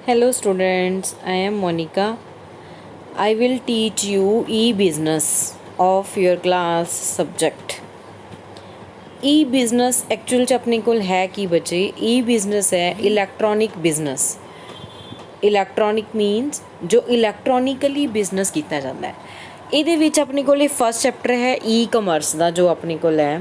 Hello students, I am Monica. I will teach you e-business of your class subject. E-business actual च अपने कोल है कि बच्चे e-business है इलैक्ट्रॉनिक बिजनेस। इलैक्ट्रॉनिक मीनस जो इलैक्ट्रॉनिकली बिजनेस किया जाता है। ਇਹਦੇ ਵਿੱਚ ਆਪਣੇ ਕੋਲ फर्स्ट चैप्टर है ई-कॉमर्स ਦਾ जो ਆਪਣੇ ਕੋਲ है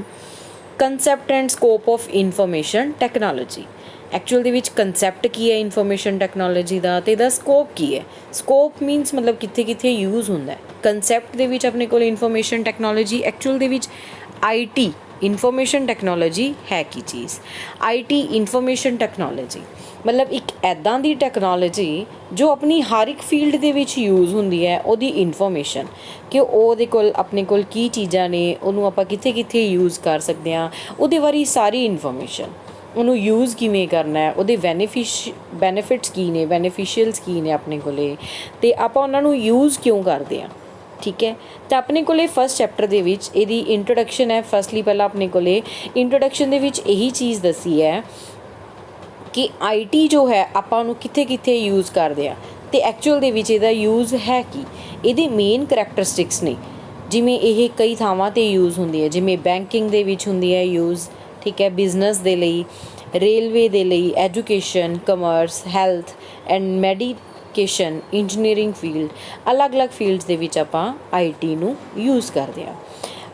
concept and scope of information technology. Actual ਦੇ ਵਿੱਚ ਕੰਸੈਪਟ ਕੀ ਹੈ ਇਨਫੋਰਮੇਸ਼ਨ ਟੈਕਨੋਲੋਜੀ ਦਾ ਤੇ ਇਹਦਾ ਸਕੋਪ ਕੀ ਹੈ। ਸਕੋਪ ਮੀਨਸ ਮਤਲਬ ਕਿੱਥੇ ਕਿੱਥੇ ਯੂਜ਼ ਹੁੰਦਾ ਹੈ। ਕੰਸੈਪਟ ਦੇ ਵਿੱਚ ਆਪਣੇ ਕੋਲ ਇਨਫੋਰਮੇਸ਼ਨ ਟੈਕਨੋਲੋਜੀ ਐਕਚੁਅਲ ਦੇ ਵਿੱਚ ਆਈਟੀ ਇਨਫੋਰਮੇਸ਼ਨ ਟੈਕਨੋਲੋਜੀ ਹੈ ਕੀ ਚੀਜ਼। ਆਈਟੀ ਇਨਫੋਰਮੇਸ਼ਨ ਟੈਕਨੋਲੋਜੀ ਮਤਲਬ ਇੱਕ ਐਦਾਂ ਦੀ ਟੈਕਨੋਲੋਜੀ ਜੋ ਆਪਣੀ ਹਰ ਇੱਕ ਫੀਲਡ ਦੇ ਵਿੱਚ ਯੂਜ਼ ਹੁੰਦੀ ਹੈ। ਉਹਦੀ ਇਨਫੋਰਮੇਸ਼ਨ ਕਿ ਉਹਦੇ ਕੋਲ ਆਪਣੇ ਕੋਲ ਕੀ ਚੀਜ਼ਾਂ ਨੇ, ਉਹਨੂੰ ਆਪਾਂ ਕਿੱਥੇ ਕਿੱਥੇ ਯੂਜ਼ ਕਰ ਸਕਦੇ ਹਾਂ, ਉਹਦੇ ਬਾਰੇ ਸਾਰੀ ਇਨਫੋਰਮੇਸ਼ਨ। ਉਹਨੂੰ ਯੂਜ਼ ਕਿਵੇਂ ਕਰਨਾ ਹੈ, ਉਹਦੇ ਬੈਨੀਫਿਟਸ ਕੀ ਨੇ, ਬੈਨੀਫੀਸ਼ੀਅਲਸ ਕੀ ਨੇ ਆਪਣੇ ਕੋਲੇ, ਅਤੇ ਆਪਾਂ ਉਹਨਾਂ ਨੂੰ ਯੂਜ਼ ਕਿਉਂ ਕਰਦੇ ਹਾਂ। ਠੀਕ ਹੈ, ਤਾਂ ਆਪਣੇ ਕੋਲੇ ਫਸਟ ਚੈਪਟਰ ਦੇ ਵਿੱਚ ਇਹਦੀ ਇੰਟਰੋਡਕਸ਼ਨ ਹੈ। ਫਸਟਲੀ ਪਹਿਲਾਂ ਆਪਣੇ ਕੋਲੇ ਇੰਟਰੋਡਕਸ਼ਨ ਦੇ ਵਿੱਚ ਇਹੀ ਚੀਜ਼ ਦੱਸੀ ਹੈ ਕਿ ਆਈਟੀ ਜੋ ਹੈ ਆਪਾਂ ਉਹਨੂੰ ਕਿੱਥੇ ਕਿੱਥੇ ਯੂਜ਼ ਕਰਦੇ ਹਾਂ ਅਤੇ ਐਕਚੁਅਲ ਦੇ ਵਿੱਚ ਇਹਦਾ ਯੂਜ਼ ਹੈ ਕੀ। ਇਹਦੇ ਮੇਨ ਕਰੈਕਟਰਿਸਟਿਕਸ ਨੇ, ਜਿਵੇਂ ਇਹ ਕਈ ਥਾਵਾਂ 'ਤੇ ਯੂਜ਼ ਹੁੰਦੀ ਹੈ, ਜਿਵੇਂ ਬੈਂਕਿੰਗ ਦੇ ਵਿੱਚ ਹੁੰਦੀ ਹੈ ਯੂਜ਼। ਠੀਕ ਹੈ, ਬਿਜ਼ਨਸ ਦੇ ਲਈ, ਰੇਲਵੇ ਦੇ ਲਈ, education, commerce, health and medication, engineering field, ਅਲੱਗ-ਅਲੱਗ ਫੀਲਡਸ ਦੇ ਵਿੱਚ ਆਪਾਂ ਆਈਟੀ ਨੂੰ ਯੂਜ਼ ਕਰਦੇ ਹਾਂ।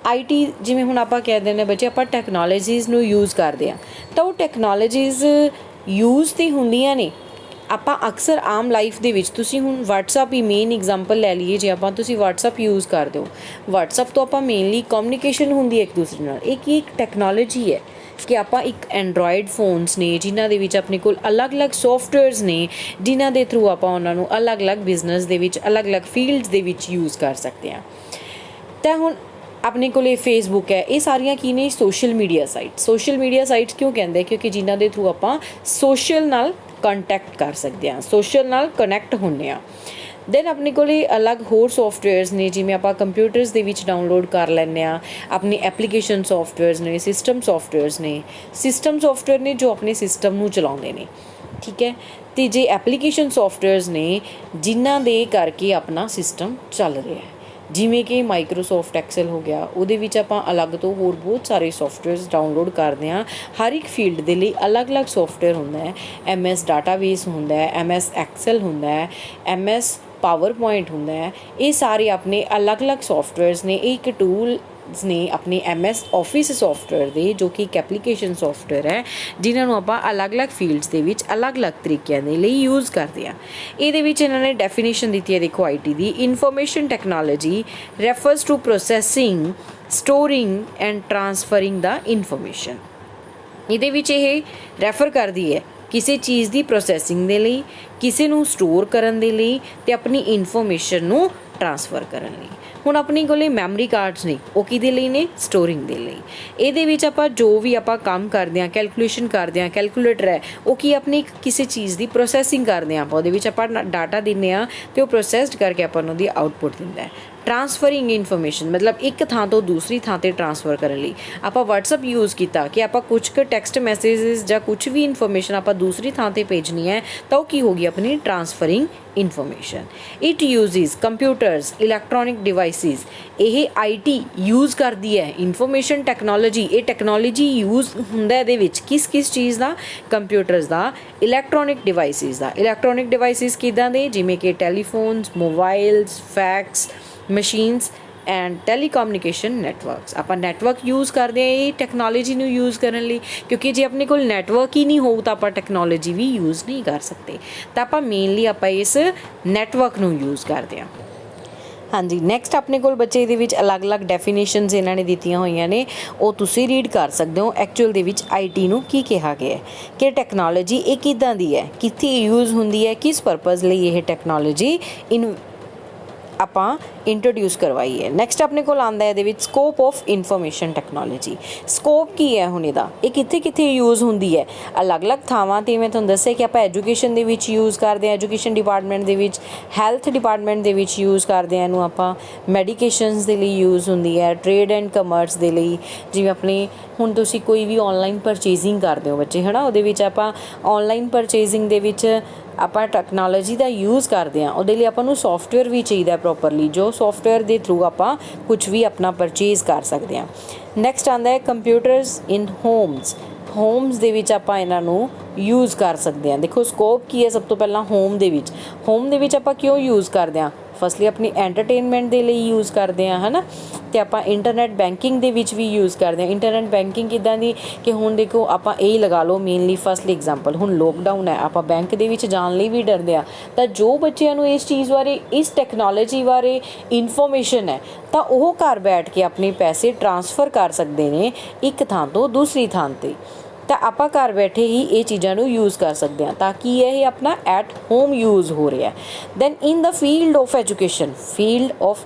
ਆਈਟੀ ਜਿਵੇਂ ਹੁਣ ਆਪਾਂ ਕਹਿ ਦਿੰਦੇ ਬੱਚੇ ਆਪਾਂ ਟੈਕਨੋਲੋਜੀਜ਼ ਨੂੰ ਯੂਜ਼ ਕਰਦੇ ਹਾਂ, ਤਾਂ ਉਹ ਟੈਕਨੋਲੋਜੀਜ਼ ਯੂਜ਼ ਤਾਂ ਹੁੰਦੀਆਂ ਨੇ। ਆਪਾਂ ਅਕਸਰ ਆਮ ਲਾਈਫ ਦੇ ਵਿੱਚ ਤੁਸੀਂ ਹੁਣ ਵਟਸਐਪ ਹੀ ਮੇਨ ਐਗਜ਼ਾਮਪਲ ਲੈ ਲਈਏ। ਜੇ ਆਪਾਂ ਤੁਸੀਂ ਵਟਸਐਪ ਯੂਜ਼ ਕਰਦੇ ਹੋ, ਵਟਸਐਪ ਤੋਂ ਆਪਾਂ ਮੇਨਲੀ ਕਮਿਊਨੀਕੇਸ਼ਨ ਹੁੰਦੀ ਹੈ ਇੱਕ ਦੂਸਰੇ ਨਾਲ। ਇਹ ਕੀ ਇੱਕ ਟੈਕਨੋਲੋਜੀ ਹੈ ਕਿ ਆਪਾਂ ਇੱਕ ਐਂਡਰੋਇਡ ਫੋਨਸ ਨੇ ਜਿਨ੍ਹਾਂ ਦੇ ਵਿੱਚ ਆਪਣੇ ਕੋਲ ਅਲੱਗ-ਅਲੱਗ ਸੋਫਟਵੇਅਰਸ ਨੇ ਜਿਨ੍ਹਾਂ ਦੇ ਥਰੂ ਆਪਾਂ ਉਹਨਾਂ ਨੂੰ ਅਲੱਗ-ਅਲੱਗ ਬਿਜ਼ਨਸ ਦੇ ਵਿੱਚ ਅਲੱਗ-ਅਲੱਗ ਫੀਲਡਸ ਦੇ ਵਿੱਚ ਯੂਜ਼ ਕਰ ਸਕਦੇ ਹਾਂ। ਤਾਂ ਹੁਣ ਆਪਣੇ ਕੋਲ ਇਹ ਫੇਸਬੁੱਕ ਹੈ, ਇਹ ਸਾਰੀਆਂ ਕੀ ਨੇ social media sites. Social media sites ਕਿਉਂ ਕਹਿੰਦੇ, ਕਿਉਂਕਿ ਜਿਨ੍ਹਾਂ ਦੇ ਥਰੂ ਆਪਾਂ ਸੋਸ਼ਲ ਨਾਲ ਕੰਟੈਕਟ ਕਰ ਸਕਦੇ ਹਾਂ, ਸੋਸ਼ਲ ਨਾਲ ਕਨੈਕਟ ਹੁੰਦੇ ਹਾਂ। ਦੈਨ ਆਪਣੇ ਕੋਲ ਅਲੱਗ ਹੋਰ ਸੋਫਟਵੇਅਰਸ ਨੇ, ਜਿਵੇਂ ਆਪਾਂ ਕੰਪਿਊਟਰਸ ਦੇ ਵਿੱਚ ਡਾਊਨਲੋਡ ਕਰ ਲੈਂਦੇ ਹਾਂ। ਆਪਣੀ ਐਪਲੀਕੇਸ਼ਨ ਸੋਫਟਵੇਅਰਸ ਨੇ, ਸਿਸਟਮ ਸੋਫਟਵੇਅਰਸ ਨੇ। ਸਿਸਟਮ ਸੋਫਟਵੇਅਰ ਨੇ ਜੋ ਆਪਣੇ ਸਿਸਟਮ ਨੂੰ ਚਲਾਉਂਦੇ ਨੇ। ਠੀਕ ਹੈ, ਅਤੇ ਜੇ ਐਪਲੀਕੇਸ਼ਨ ਸੋਫਟਵੇਅਰਸ ਨੇ ਜਿਨ੍ਹਾਂ ਦੇ ਕਰਕੇ ਆਪਣਾ ਸਿਸਟਮ ਚੱਲ ਰਿਹਾ ਹੈ, ਜਿਵੇਂ ਕਿ ਮਾਈਕਰੋਸੋਫਟ ਐਕਸਲ ਹੋ ਗਿਆ। ਉਹਦੇ ਵਿੱਚ ਆਪਾਂ ਅਲੱਗ ਤੋਂ ਹੋਰ ਬਹੁਤ ਸਾਰੇ ਸੋਫਟਵੇਅਰਸ ਡਾਊਨਲੋਡ ਕਰਦੇ ਹਾਂ। ਹਰ ਇੱਕ ਫੀਲਡ ਦੇ ਲਈ ਅਲੱਗ-ਅਲੱਗ ਸੋਫਟਵੇਅਰ ਹੁੰਦਾ ਹੈ। MS ਡਾਟਾਬੇਸ ਹੁੰਦਾ ਹੈ, MS ਐਕਸਲ ਹੁੰਦਾ ਹੈ, MS ਪਾਵਰ ਪੁਆਇੰਟ ਹੁੰਦਾ ਹੈ। ਇਹ ਸਾਰੇ ਆਪਣੇ ਅਲੱਗ-ਅਲੱਗ ਸੋਫਟਵੇਅਰਸ ਨੇ। ਇਹ ਇੱਕ ਟੂਲਸ ਨੇ ਆਪਣੇ MS ਆਫਿਸ ਸੋਫਟਵੇਅਰ ਦੇ, ਜੋ ਕਿ ਇੱਕ ਐਪਲੀਕੇਸ਼ਨ ਸੋਫਟਵੇਅਰ ਹੈ ਜਿਨ੍ਹਾਂ ਨੂੰ ਆਪਾਂ ਅਲੱਗ-ਅਲੱਗ ਫੀਲਡਸ ਦੇ ਵਿੱਚ ਅਲੱਗ-ਅਲੱਗ ਤਰੀਕਿਆਂ ਦੇ ਲਈ ਯੂਜ਼ ਕਰਦੇ ਹਾਂ। ਇਹਦੇ ਵਿੱਚ ਇਹਨਾਂ ਨੇ ਡੈਫੀਨੇਸ਼ਨ ਦਿੱਤੀ ਹੈ, ਦੇਖੋ ਆਈਟੀ ਦੀ। Information technology refers to processing, storing and transferring the information. ਇਹਦੇ ਵਿੱਚ ਇਹ ਰੈਫਰ ਕਰਦੀ ਹੈ ਕਿਸੇ ਚੀਜ਼ ਦੀ ਪ੍ਰੋਸੈਸਿੰਗ ਦੇ ਲਈ, ਕਿਸੇ ਨੂੰ ਸਟੋਰ ਕਰਨ ਦੇ ਲਈ ਅਤੇ ਆਪਣੀ ਇਨਫੋਰਮੇਸ਼ਨ ਨੂੰ ਟਰਾਂਸਫਰ ਕਰਨ ਲਈ। ਹੁਣ ਆਪਣੇ ਕੋਲ ਮੈਮਰੀ ਕਾਰਡਸ ਨੇ, ਉਹ ਕਿਹਦੇ ਲਈ ਨੇ, ਸਟੋਰਿੰਗ ਦੇ ਲਈ। ਇਹਦੇ ਵਿੱਚ ਆਪਾਂ ਜੋ ਵੀ ਆਪਾਂ ਕੰਮ ਕਰਦੇ ਹਾਂ, ਕੈਲਕੂਲੇਸ਼ਨ ਕਰਦੇ ਹਾਂ, ਕੈਲਕੂਲੇਟਰ ਹੈ ਉਹ ਕੀ ਆਪਣੀ ਕਿਸੇ ਚੀਜ਼ ਦੀ ਪ੍ਰੋਸੈਸਿੰਗ ਕਰਦੇ ਹਾਂ ਆਪਾਂ। ਉਹਦੇ ਵਿੱਚ ਆਪਾਂ ਡਾਟਾ ਦਿੰਦੇ ਹਾਂ ਅਤੇ ਉਹ ਪ੍ਰੋਸੈਸਡ ਕਰਕੇ ਆਪਾਂ ਨੂੰ ਉਹਦੀ ਆਊਟਪੁੱਟ ਦਿੰਦਾ ਹੈ। ਟਰਾਂਸਫਰਿੰਗ ਇਨਫੋਰਮੇਸ਼ਨ ਮਤਲਬ ਇੱਕ ਥਾਂ ਤੋਂ ਦੂਸਰੀ ਥਾਂ 'ਤੇ ਟਰਾਂਸਫਰ ਕਰਨ ਲਈ ਆਪਾਂ ਵਟਸਐਪ ਯੂਜ਼ ਕੀਤਾ ਕਿ ਆਪਾਂ ਕੁਛ ਕੁ ਟੈਕਸਟ ਮੈਸੇਜਿਸ ਜਾਂ ਕੁਛ ਵੀ ਇਨਫੋਰਮੇਸ਼ਨ ਆਪਾਂ ਦੂਸਰੀ ਥਾਂ 'ਤੇ ਭੇਜਣੀ ਹੈ, ਤਾਂ ਉਹ ਕੀ ਹੋ ਗਈ ਆਪਣੀ transferring information. It uses computers, electronic devices. ਇਹ ਆਈਟੀ ਯੂਜ਼ ਕਰਦੀ ਹੈ ਇਨਫੋਰਮੇਸ਼ਨ ਟੈਕਨੋਲੋਜੀ। ਇਹ ਟੈਕਨੋਲੋਜੀ ਯੂਜ਼ ਹੁੰਦਾ ਇਹਦੇ ਵਿੱਚ ਕਿਸ ਕਿਸ ਚੀਜ਼ ਦਾ, ਕੰਪਿਊਟਰਸ ਦਾ, ਇਲੈਕਟ੍ਰੋਨਿਕ ਡਿਵਾਈਸਿਸ ਦਾ। ਇਲੈਕਟ੍ਰੋਨਿਕ ਡਿਵਾਈਸਿਸ ਕਿੱਦਾਂ ਦੇ, ਜਿਵੇਂ ਕਿ telephones, mobiles, fax machines and telecommunication networks. ਆਪਾਂ ਨੈਟਵਰਕ ਯੂਜ਼ ਕਰਦੇ ਹਾਂ ਇਹ ਟੈਕਨੋਲੋਜੀ ਨੂੰ ਯੂਜ਼ ਕਰਨ ਲਈ, ਕਿਉਂਕਿ ਜੇ ਆਪਣੇ ਕੋਲ ਨੈਟਵਰਕ ਹੀ ਨਹੀਂ ਹੋਊ ਤਾਂ ਆਪਾਂ ਟੈਕਨੋਲੋਜੀ ਵੀ ਯੂਜ਼ ਨਹੀਂ ਕਰ ਸਕਦੇ। ਤਾਂ ਆਪਾਂ ਮੇਨਲੀ ਆਪਾਂ ਇਸ ਨੈਟਵਰਕ ਨੂੰ ਯੂਜ਼ ਕਰਦੇ ਹਾਂ। ਹਾਂਜੀ, ਨੈਕਸਟ ਆਪਣੇ ਕੋਲ ਬੱਚੇ ਇਹਦੇ ਵਿੱਚ ਅਲੱਗ-ਅਲੱਗ ਡੈਫੀਨੇਸ਼ਨਸ ਇਹਨਾਂ ਨੇ ਦਿੱਤੀਆਂ ਹੋਈਆਂ ਨੇ, ਉਹ ਤੁਸੀਂ ਰੀਡ ਕਰ ਸਕਦੇ ਹੋ। ਐਕਚੁਅਲ ਦੇ ਵਿੱਚ ਆਈਟੀ ਨੂੰ ਕੀ ਕਿਹਾ ਗਿਆ ਹੈ, ਕਿ ਟੈਕਨੋਲੋਜੀ ਇਹ ਕਿੱਦਾਂ ਦੀ ਹੈ, ਕਿੱਥੇ ਯੂਜ਼ ਹੁੰਦੀ ਹੈ, ਕਿਸ ਪਰਪਜ਼ ਲਈ ਇਹ ਟੈਕਨੋਲੋਜੀ ਆਪਾਂ ਇੰਟਰੋਡਿਊਸ ਕਰਵਾਈ ਹੈ। ਨੈਕਸਟ ਆਪਣੇ ਕੋਲ ਆਉਂਦਾ ਇਹਦੇ ਵਿੱਚ scope of information technology. Scope ਕੀ ਹੈ ਹੁਣ ਇਹਦਾ, ਇਹ ਕਿੱਥੇ ਕਿੱਥੇ ਯੂਜ਼ ਹੁੰਦੀ ਹੈ, ਅਲੱਗ-ਅਲੱਗ ਥਾਵਾਂ 'ਤੇ। ਮੈਂ ਤੁਹਾਨੂੰ ਦੱਸਿਆ ਕਿ ਆਪਾਂ ਐਜੂਕੇਸ਼ਨ ਦੇ ਵਿੱਚ ਯੂਜ਼ ਕਰਦੇ ਹਾਂ, ਐਜੂਕੇਸ਼ਨ ਡਿਪਾਰਟਮੈਂਟ ਦੇ ਵਿੱਚ, ਹੈਲਥ ਡਿਪਾਰਟਮੈਂਟ ਦੇ ਵਿੱਚ ਯੂਜ਼ ਕਰਦੇ ਹਾਂ ਇਹਨੂੰ ਆਪਾਂ। ਮੈਡੀਕੇਸ਼ਨਸ ਦੇ ਲਈ ਯੂਜ਼ ਹੁੰਦੀ ਹੈ, ਟ੍ਰੇਡ ਐਂਡ ਕਮਰਸ ਦੇ ਲਈ, ਜਿਵੇਂ ਆਪਣੇ ਹੁਣ ਤੁਸੀਂ ਕੋਈ ਵੀ ਆਨਲਾਈਨ ਪਰਚੇजिंग ਕਰਦੇ ਹੋ ਬੱਚੇ ਹੈ ਨਾ, ਉਹਦੇ ਵਿੱਚ ਆਪਾਂ ਆਨਲਾਈਨ ਪਰਚੇजिंग ਦੇ ਵਿੱਚ ਆਪਾਂ ਟੈਕਨੋਲੋਜੀ ਦਾ ਯੂਜ਼ ਕਰਦੇ ਹਾਂ। ਉਹਦੇ ਲਈ ਆਪਾਂ ਨੂੰ ਸੌਫਟਵੇਅਰ ਵੀ ਚਾਹੀਦਾ ਪ੍ਰੋਪਰਲੀ, ਜੋ ਸੌਫਟਵੇਅਰ ਦੇ ਥਰੂ ਆਪਾਂ ਕੁਝ ਵੀ ਆਪਣਾ ਪਰਚੇਜ਼ ਕਰ ਸਕਦੇ ਹਾਂ। ਨੈਕਸਟ ਆਉਂਦਾ ਹੈ ਕੰਪਿਊਟਰਸ ਇਨ ਹੋਮਸ ਦੇ ਵਿੱਚ ਆਪਾਂ ਇਹਨਾਂ ਨੂੰ ਯੂਜ਼ ਕਰ ਸਕਦੇ ਹਾਂ। ਦੇਖੋ ਸਕੋਪ ਕੀ ਹੈ, ਸਭ ਤੋਂ ਪਹਿਲਾਂ ਹੋਮ ਦੇ ਵਿੱਚ ਆਪਾਂ ਕਿਉਂ ਯੂਜ਼ ਕਰਦੇ ਹਾਂ? ਫਸਟਲੀ ਆਪਣੀ ਐਂਟਰਟੇਨਮੈਂਟ ਦੇ ਲਈ ਯੂਜ਼ ਕਰਦੇ ਹਾਂ ਹੈ ਨਾ, ਅਤੇ ਆਪਾਂ ਇੰਟਰਨੈਟ ਬੈਂਕਿੰਗ ਦੇ ਵਿੱਚ ਵੀ ਯੂਜ਼ ਕਰਦੇ ਹਾਂ। ਇੰਟਰਨੈਟ ਬੈਂਕਿੰਗ ਕਿੱਦਾਂ ਦੀ ਕਿ ਹੁਣ ਦੇਖੋ ਆਪਾਂ ਇਹ ਲਗਾ ਲਓ ਮੇਨਲੀ ਫਸਟਲੀ ਐਗਜ਼ਾਮਪਲ, ਹੁਣ ਲੋਕਡਾਊਨ ਹੈ, ਆਪਾਂ ਬੈਂਕ ਦੇ ਵਿੱਚ ਜਾਣ ਲਈ ਵੀ ਡਰਦੇ ਹਾਂ, ਤਾਂ ਜੋ ਬੱਚਿਆਂ ਨੂੰ ਇਸ ਚੀਜ਼ ਬਾਰੇ, ਇਸ ਟੈਕਨੋਲੋਜੀ ਬਾਰੇ ਇਨਫੋਰਮੇਸ਼ਨ ਹੈ, ਤਾਂ ਉਹ ਘਰ ਬੈਠ ਕੇ ਆਪਣੇ ਪੈਸੇ ਟਰਾਂਸਫਰ ਕਰ ਸਕਦੇ ਨੇ ਇੱਕ ਥਾਂ ਤੋਂ ਦੂਸਰੀ ਥਾਂ 'ਤੇ। ਤਾਂ ਆਪਾਂ ਘਰ ਬੈਠੇ ਹੀ ਇਹ ਚੀਜ਼ਾਂ ਨੂੰ ਯੂਜ਼ ਕਰ ਸਕਦੇ ਹਾਂ, ਤਾਂ ਕਿ ਇਹ ਆਪਣਾ ਐਟ ਹੋਮ ਯੂਜ਼ ਹੋ ਰਿਹਾ। Then in the field of education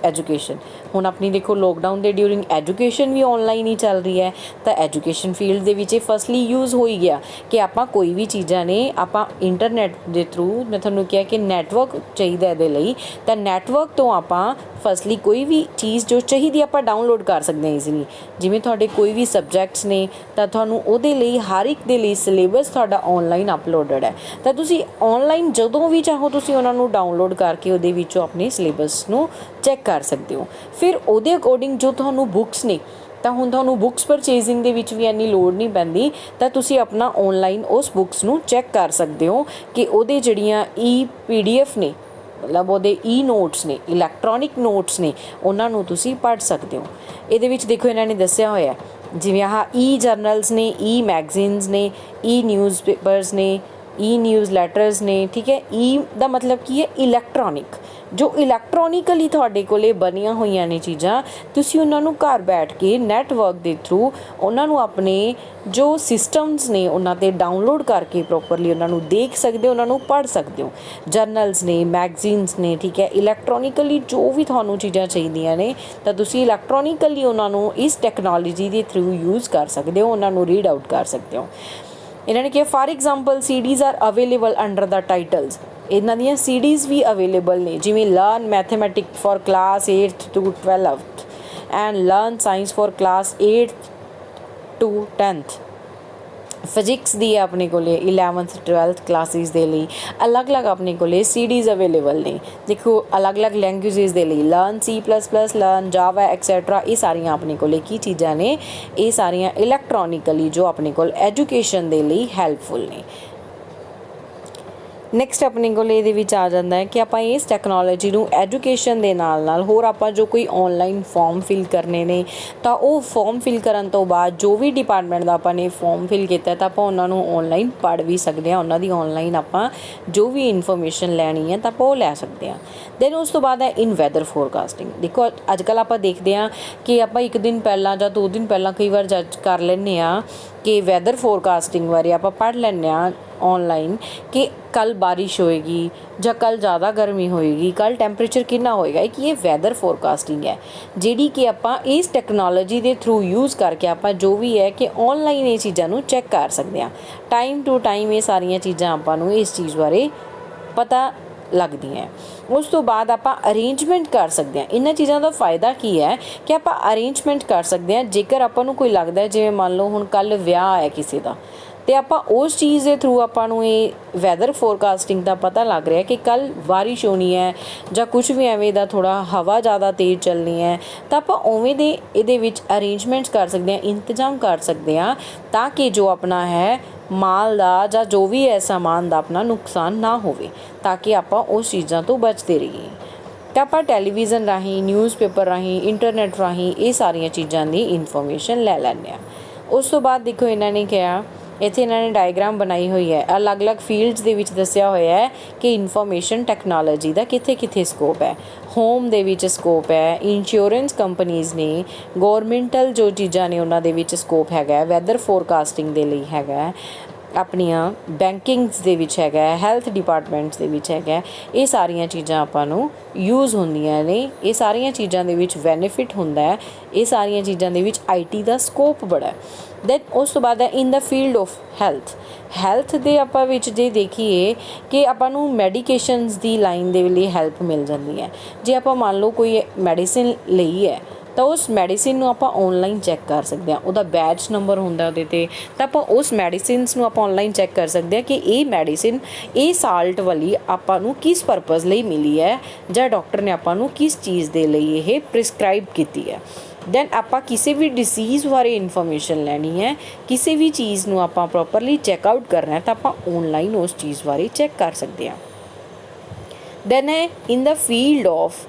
ਹੁਣ ਆਪਣੀ ਦੇਖੋ ਲੋਕਡਾਊਨ ਦੇ ਡਿਊਰਿੰਗ ਐਜੂਕੇਸ਼ਨ ਵੀ ਆਨਲਾਈਨ ਹੀ ਚੱਲ ਰਹੀ ਹੈ, ਤਾਂ ਐਜੂਕੇਸ਼ਨ ਫੀਲਡ ਦੇ ਵਿੱਚ ਇਹ ਫਸਟਲੀ ਯੂਜ਼ ਹੋ ਹੀ ਗਿਆ ਕਿ ਆਪਾਂ ਕੋਈ ਵੀ ਚੀਜ਼ਾਂ ਨੇ ਆਪਾਂ ਇੰਟਰਨੈਟ ਦੇ ਥਰੂ, ਮੈਂ ਤੁਹਾਨੂੰ ਕਿਹਾ ਕਿ ਨੈਟਵਰਕ ਚਾਹੀਦਾ ਇਹਦੇ ਲਈ, ਤਾਂ ਨੈਟਵਰਕ ਤੋਂ ਆਪਾਂ ਫਸਟਲੀ ਕੋਈ ਵੀ ਚੀਜ਼ ਜੋ ਚਾਹੀਦੀ ਆਪਾਂ ਡਾਊਨਲੋਡ ਕਰ ਸਕਦੇ ਹਾਂ ਈਜ਼ੀਲੀ। ਜਿਵੇਂ ਤੁਹਾਡੇ ਕੋਈ ਵੀ ਸਬਜੈਕਟਸ ਨੇ ਤਾਂ ਤੁਹਾਨੂੰ ਉਹਦੇ ਲਈ ਹਰ ਇੱਕ ਦੇ ਲਈ ਸਿਲੇਬਸ ਤੁਹਾਡਾ ਆਨਲਾਈਨ ਅਪਲੋਡਡ ਹੈ, ਤਾਂ ਤੁਸੀਂ ਆਨਲਾਈਨ ਜਦੋਂ ਵੀ ਚਾਹੋ ਤੁਸੀਂ ਉਹਨਾਂ ਨੂੰ ਡਾਊਨਲੋਡ ਕਰਕੇ ਉਹਦੇ ਵਿੱਚੋਂ ਆਪਣੇ ਸਿਲੇਬਸ ਨੂੰ ਚੈੱਕ ਕਰ ਸਕਦੇ ਹੋ। ਫਿਰ ਉਹਦੇ ਅਕੋਰਡਿੰਗ ਜੋ ਤੁਹਾਨੂੰ ਬੁੱਕਸ ਨੇ, ਤਾਂ ਹੁਣ ਤੁਹਾਨੂੰ ਬੁੱਕਸ ਪਰਚੇਜ਼ਿੰਗ ਦੇ ਵਿੱਚ ਵੀ ਇੰਨੀ ਲੋੜ ਨਹੀਂ ਪੈਂਦੀ, ਤਾਂ ਤੁਸੀਂ ਆਪਣਾ ਆਨਲਾਈਨ ਉਸ ਬੁੱਕਸ ਨੂੰ ਚੈੱਕ ਕਰ ਸਕਦੇ ਹੋ ਕਿ ਉਹਦੇ ਜਿਹੜੀਆਂ PDF ਨੇ, ਮਤਲਬ ਉਹਦੇ ਨੋਟਸ ਨੇ, ਇਲੈਕਟ੍ਰੋਨਿਕ ਨੋਟਸ ਨੇ, ਉਹਨਾਂ ਨੂੰ ਤੁਸੀਂ ਪੜ੍ਹ ਸਕਦੇ ਹੋ। ਇਹਦੇ ਵਿੱਚ ਦੇਖੋ ਇਹਨਾਂ ਨੇ ਦੱਸਿਆ ਹੋਇਆ ਜਿਵੇਂ ਆਹ ਜਰਨਲਸ ਨੇ, ਮੈਗਜ਼ੀਨਸ ਨੇ, ਨਿਊਜ਼ਪੇਪਰਸ ਨੇ, ਨਿਊਜ਼ ਲੈਟਰਸ ਨੇ, ਠੀਕ ਹੈ। ਦਾ ਮਤਲਬ ਕੀ ਹੈ? ਇਲੈਕਟ੍ਰੋਨਿਕ, ਜੋ ਇਲੈਕਟ੍ਰੋਨਿਕਲੀ ਤੁਹਾਡੇ ਕੋਲੇ ਬਣੀਆਂ ਹੋਈਆਂ ਨੇ ਚੀਜ਼ਾਂ, ਤੁਸੀਂ ਉਹਨਾਂ ਨੂੰ ਘਰ ਬੈਠ ਕੇ ਨੈਟਵਰਕ ਦੇ ਥਰੂ ਉਹਨਾਂ ਨੂੰ ਆਪਣੇ ਜੋ ਸਿਸਟਮਸ ਨੇ ਉਹਨਾਂ 'ਤੇ ਡਾਊਨਲੋਡ ਕਰਕੇ ਪ੍ਰੋਪਰਲੀ ਉਹਨਾਂ ਨੂੰ ਦੇਖ ਸਕਦੇ ਹੋ, ਉਹਨਾਂ ਨੂੰ ਪੜ੍ਹ ਸਕਦੇ ਹੋ। ਜਰਨਲਸ ਨੇ, ਮੈਗਜ਼ੀਨਸ ਨੇ, ਠੀਕ ਹੈ। ਇਲੈਕਟ੍ਰੋਨਿਕਲੀ ਜੋ ਵੀ ਤੁਹਾਨੂੰ ਚੀਜ਼ਾਂ ਚਾਹੀਦੀਆਂ ਨੇ ਤਾਂ ਤੁਸੀਂ ਇਲੈਕਟ੍ਰੋਨਿਕਲੀ ਉਹਨਾਂ ਨੂੰ ਇਸ ਟੈਕਨੋਲੋਜੀ ਦੇ ਥਰੂ ਯੂਜ਼ ਕਰ ਸਕਦੇ ਹੋ, ਉਹਨਾਂ ਨੂੰ ਰੀਡ ਆਊਟ ਕਰ ਸਕਦੇ ਹੋ। ਇਹਨਾਂ ਨੇ ਕਿਹਾ for example CDs R available under the titles, ਇਹਨਾਂ ਦੀਆਂ CDs ਵੀ ਅਵੇਲੇਬਲ ਨੇ, ਜਿਵੇਂ learn mathematic for class 8th to 12th and learn science for class 8th to 10th। Physics ਦੀ ਹੈ ਆਪਣੇ ਕੋਲੇ 11th 12th ਕਲਾਸਿਸ ਦੇ ਲਈ ਅਲੱਗ-ਅਲੱਗ ਆਪਣੇ ਕੋਲੇ CDs ਅਵੇਲੇਬਲ ਨੇ। ਦੇਖੋ ਅਲੱਗ-ਅਲੱਗ ਲੈਂਗੁਏਜਿਸ ਦੇ ਲਈ ਲਰਨ C++, ਲਰਨ ਜਾਵਾ ਐਕਸੈਟਰਾ, ਇਹ ਸਾਰੀਆਂ ਆਪਣੇ ਕੋਲੇ ਕੀ ਚੀਜ਼ਾਂ ਨੇ? ਇਹ ਸਾਰੀਆਂ ਇਲੈਕਟ੍ਰੋਨਿਕਲੀ ਜੋ ਆਪਣੇ ਕੋਲ ਐਜੂਕੇਸ਼ਨ ਦੇ ਲਈ ਹੈਲਪਫੁਲ ਨੇ। ਨੈਕਸਟ ਆਪਣੇ ਕੋਲ ਇਹਦੇ ਵਿੱਚ ਆ ਜਾਂਦਾ ਹੈ ਕਿ ਆਪਾਂ ਇਸ ਟੈਕਨੋਲੋਜੀ ਨੂੰ ਐਜੂਕੇਸ਼ਨ ਦੇ ਨਾਲ ਹੋਰ ਆਪਾਂ ਜੋ ਕੋਈ ਆਨਲਾਈਨ ਫਾਰਮ ਫਿਲ ਕਰਨੇ ਨੇ, ਤਾਂ ਉਹ ਫਾਰਮ ਫਿਲ ਕਰਨ ਤੋਂ ਬਾਅਦ ਜੋ ਵੀ ਡਿਪਾਰਟਮੈਂਟ ਦਾ ਆਪਾਂ ਨੇ ਫਾਰਮ ਫਿਲ ਕੀਤਾ ਤਾਂ ਆਪਾਂ ਉਹਨਾਂ ਨੂੰ ਆਨਲਾਈਨ ਪੜ੍ਹ ਵੀ ਸਕਦੇ ਹਾਂ, ਉਹਨਾਂ ਦੀ ਆਨਲਾਈਨ ਆਪਾਂ ਜੋ ਵੀ ਇਨਫੋਰਮੇਸ਼ਨ ਲੈਣੀ ਹੈ ਤਾਂ ਆਪਾਂ ਉਹ ਲੈ ਸਕਦੇ ਹਾਂ। ਦੈਨ ਉਸ ਤੋਂ ਬਾਅਦ ਹੈ ਇਨ ਵੈਦਰ ਫੋਰਕਾਸਟਿੰਗ। ਦੇਖੋ ਅੱਜ ਕੱਲ੍ਹ ਆਪਾਂ ਦੇਖਦੇ ਹਾਂ ਕਿ ਆਪਾਂ ਇੱਕ ਦਿਨ ਪਹਿਲਾਂ ਜਾਂ 2 ਦਿਨ ਪਹਿਲਾਂ ਕਈ ਵਾਰ ਜੱਜ ਕਰ ਲੈਂਦੇ ਹਾਂ ਕਿ ਵੈਦਰ ਫੋਰਕਾਸਟਿੰਗ ਬਾਰੇ ਆਪਾਂ ਪੜ੍ਹ ਲੈਂਦੇ ਹਾਂ ਆਨਲਾਈਨ ਕਿ ਕੱਲ੍ਹ ਬਾਰਿਸ਼ ਹੋਏਗੀ ਜਾਂ ਕੱਲ੍ਹ ਜ਼ਿਆਦਾ ਗਰਮੀ ਹੋਏਗੀ, ਕੱਲ੍ਹ ਟੈਂਪਰੇਚਰ ਕਿੰਨਾ ਹੋਏਗਾ। ਕਿ ਇਹ ਵੈਦਰ ਫੋਰਕਾਸਟਿੰਗ ਹੈ ਜਿਹੜੀ ਕਿ ਆਪਾਂ ਇਸ ਟੈਕਨੋਲੋਜੀ ਦੇ ਥਰੂ ਯੂਜ਼ ਕਰਕੇ ਆਪਾਂ ਜੋ ਵੀ ਹੈ ਕਿ ਆਨਲਾਈਨ ਇਹ ਚੀਜ਼ਾਂ ਨੂੰ ਚੈੱਕ ਕਰ ਸਕਦੇ ਹਾਂ। ਟਾਈਮ ਟੂ ਟਾਈਮ ਇਹ ਸਾਰੀਆਂ ਚੀਜ਼ਾਂ ਆਪਾਂ ਨੂੰ ਇਸ ਚੀਜ਼ ਬਾਰੇ ਪਤਾ ਲੱਗਦੀਆਂ। ਉਸ ਤੋਂ ਬਾਅਦ ਆਪਾਂ ਅਰੇਂਜਮੈਂਟ ਕਰ ਸਕਦੇ ਹਾਂ। ਇਹਨਾਂ ਚੀਜ਼ਾਂ ਦਾ ਫਾਇਦਾ ਕੀ ਹੈ ਕਿ ਆਪਾਂ ਅਰੇਂਜਮੈਂਟ ਕਰ ਸਕਦੇ ਹਾਂ। ਜੇਕਰ ਆਪਾਂ ਨੂੰ ਕੋਈ ਲੱਗਦਾ ਜਿਵੇਂ ਮੰਨ ਲਓ ਹੁਣ ਕੱਲ੍ਹ ਵਿਆਹ ਹੈ ਕਿਸੇ ਦਾ, ਅਤੇ ਆਪਾਂ ਉਸ ਚੀਜ਼ ਦੇ ਥਰੂ ਆਪਾਂ ਨੂੰ ਇਹ ਵੈਦਰ ਫੋਰਕਾਸਟਿੰਗ ਦਾ ਪਤਾ ਲੱਗ ਰਿਹਾ ਕਿ ਕੱਲ੍ਹ ਬਾਰਿਸ਼ ਹੋਣੀ ਹੈ ਜਾਂ ਕੁਛ ਵੀ ਐਵੇਂ ਦਾ, ਥੋੜ੍ਹਾ ਹਵਾ ਜ਼ਿਆਦਾ ਤੇਜ਼ ਚੱਲਣੀ ਹੈ, ਤਾਂ ਆਪਾਂ ਉਵੇਂ ਦੇ ਇਹਦੇ ਵਿੱਚ ਅਰੇਂਜਮੈਂਟਸ ਕਰ ਸਕਦੇ ਹਾਂ, ਇੰਤਜ਼ਾਮ ਕਰ ਸਕਦੇ ਹਾਂ, ਤਾਂ ਕਿ ਜੋ ਆਪਣਾ ਹੈ ਮਾਲ ਦਾ ਜਾਂ ਜੋ ਵੀ ਹੈ ਸਾਮਾਨ ਦਾ ਆਪਣਾ ਨੁਕਸਾਨ ਨਾ ਹੋਵੇ, ਤਾਂ ਕਿ ਆਪਾਂ ਉਸ ਚੀਜ਼ਾਂ ਤੋਂ ਬਚਦੇ ਰਹੀਏ। ਤਾਂ ਆਪਾਂ ਟੈਲੀਵਿਜ਼ਨ ਰਾਹੀਂ, ਨਿਊਜ਼ਪੇਪਰ ਰਾਹੀਂ, ਇੰਟਰਨੈਟ ਰਾਹੀਂ ਇਹ ਸਾਰੀਆਂ ਚੀਜ਼ਾਂ ਦੀ ਇਨਫੋਰਮੇਸ਼ਨ ਲੈ ਲੈਂਦੇ ਹਾਂ। ਉਸ ਤੋਂ ਬਾਅਦ ਦੇਖੋ ਇਹਨਾਂ ਨੇ ਕਿਹਾ, ਇੱਥੇ ਇਹਨਾਂ ਨੇ ਡਾਇਗਰਾਮ ਬਣਾਈ ਹੋਈ ਹੈ, ਅਲੱਗ-ਅਲੱਗ ਫੀਲਡਸ ਦੇ ਵਿੱਚ ਦੱਸਿਆ ਹੋਇਆ ਹੈ ਕਿ ਇਨਫੋਰਮੇਸ਼ਨ ਟੈਕਨੋਲੋਜੀ ਦਾ ਕਿੱਥੇ ਸਕੋਪ ਹੈ। ਹੋਮ ਦੇ ਵਿੱਚ ਸਕੋਪ ਹੈ, ਇੰਸ਼ੋਰੈਂਸ ਕੰਪਨੀਜ਼ ਨੇ, ਗੌਰਮੈਂਟਲ ਜੋ ਚੀਜ਼ਾਂ ਨੇ ਉਹਨਾਂ ਦੇ ਵਿੱਚ ਸਕੋਪ ਹੈਗਾ, ਵੈਦਰ ਫੋਰਕਾਸਟਿੰਗ ਦੇ ਲਈ ਹੈਗਾ, ਆਪਣੀਆਂ ਬੈਂਕਿੰਗਸ ਦੇ ਵਿੱਚ ਹੈਗਾ, ਹੈਲਥ ਡਿਪਾਰਟਮੈਂਟਸ ਦੇ ਵਿੱਚ ਹੈਗਾ। ਇਹ ਸਾਰੀਆਂ ਚੀਜ਼ਾਂ ਆਪਾਂ ਨੂੰ ਯੂਜ਼ ਹੁੰਦੀਆਂ ਨੇ, ਇਹ ਸਾਰੀਆਂ ਚੀਜ਼ਾਂ ਦੇ ਵਿੱਚ ਬੈਨੀਫਿਟ ਹੁੰਦਾ ਹੈ, ਇਹ ਸਾਰੀਆਂ ਚੀਜ਼ਾਂ ਦੇ ਵਿੱਚ IT ਦਾ ਸਕੋਪ ਬੜਾ ਹੈ। ਦੈਨ ਉਸ ਤੋਂ ਬਾਅਦ ਹੈ ਇਨ ਦਾ ਫੀਲਡ ਆਫ ਹੈਲਥ ਦੇ ਆਪਾਂ ਵਿੱਚ ਜੇ ਦੇਖੀਏ ਕਿ ਆਪਾਂ ਨੂੰ ਮੈਡੀਕੇਸ਼ਨਸ ਦੀ ਲਾਈਨ ਦੇ ਲਈ ਹੈਲਪ ਮਿਲ ਜਾਂਦੀ ਹੈ। ਜੇ ਆਪਾਂ ਮੰਨ ਲਓ ਕੋਈ ਮੈਡੀਸਿਨ ਲਈ ਹੈ ਤਾਂ ਉਸ ਮੈਡੀਸਿਨ ਨੂੰ ਆਪਾਂ ਆਨਲਾਈਨ ਚੈੱਕ ਕਰ ਸਕਦੇ ਹਾਂ, ਉਹਦਾ ਬੈਚ ਨੰਬਰ ਹੁੰਦਾ ਉਹਦੇ 'ਤੇ, ਤਾਂ ਆਪਾਂ ਉਸ ਮੈਡੀਸਿਨਸ ਨੂੰ ਆਪਾਂ ਆਨਲਾਈਨ ਚੈੱਕ ਕਰ ਸਕਦੇ ਹਾਂ ਕਿ ਇਹ ਮੈਡੀਸਿਨ ਇਹ ਸਾਲਟ ਵਾਲੀ ਆਪਾਂ ਨੂੰ ਕਿਸ ਪਰਪਸ ਲਈ ਮਿਲੀ ਹੈ ਜਾਂ ਡਾਕਟਰ ਨੇ ਆਪਾਂ ਨੂੰ ਕਿਸ ਚੀਜ਼ ਦੇ ਲਈ ਇਹ ਪ੍ਰਿਸਕ੍ਰਾਈਬ ਕੀਤੀ ਹੈ। ਦੈਨ ਆਪਾਂ ਕਿਸੇ ਵੀ ਡਿਸੀਜ਼ ਬਾਰੇ ਇਨਫੋਰਮੇਸ਼ਨ ਲੈਣੀ ਹੈ, ਕਿਸੇ ਵੀ ਚੀਜ਼ ਨੂੰ ਆਪਾਂ ਪ੍ਰੋਪਰਲੀ ਚੈੱਕ ਆਊਟ ਕਰਨਾ ਤਾਂ ਆਪਾਂ ਆਨਲਾਈਨ ਉਸ ਚੀਜ਼ ਬਾਰੇ ਚੈੱਕ ਕਰ ਸਕਦੇ ਹਾਂ। ਦੈਨ ਹੈ ਇਨ the field of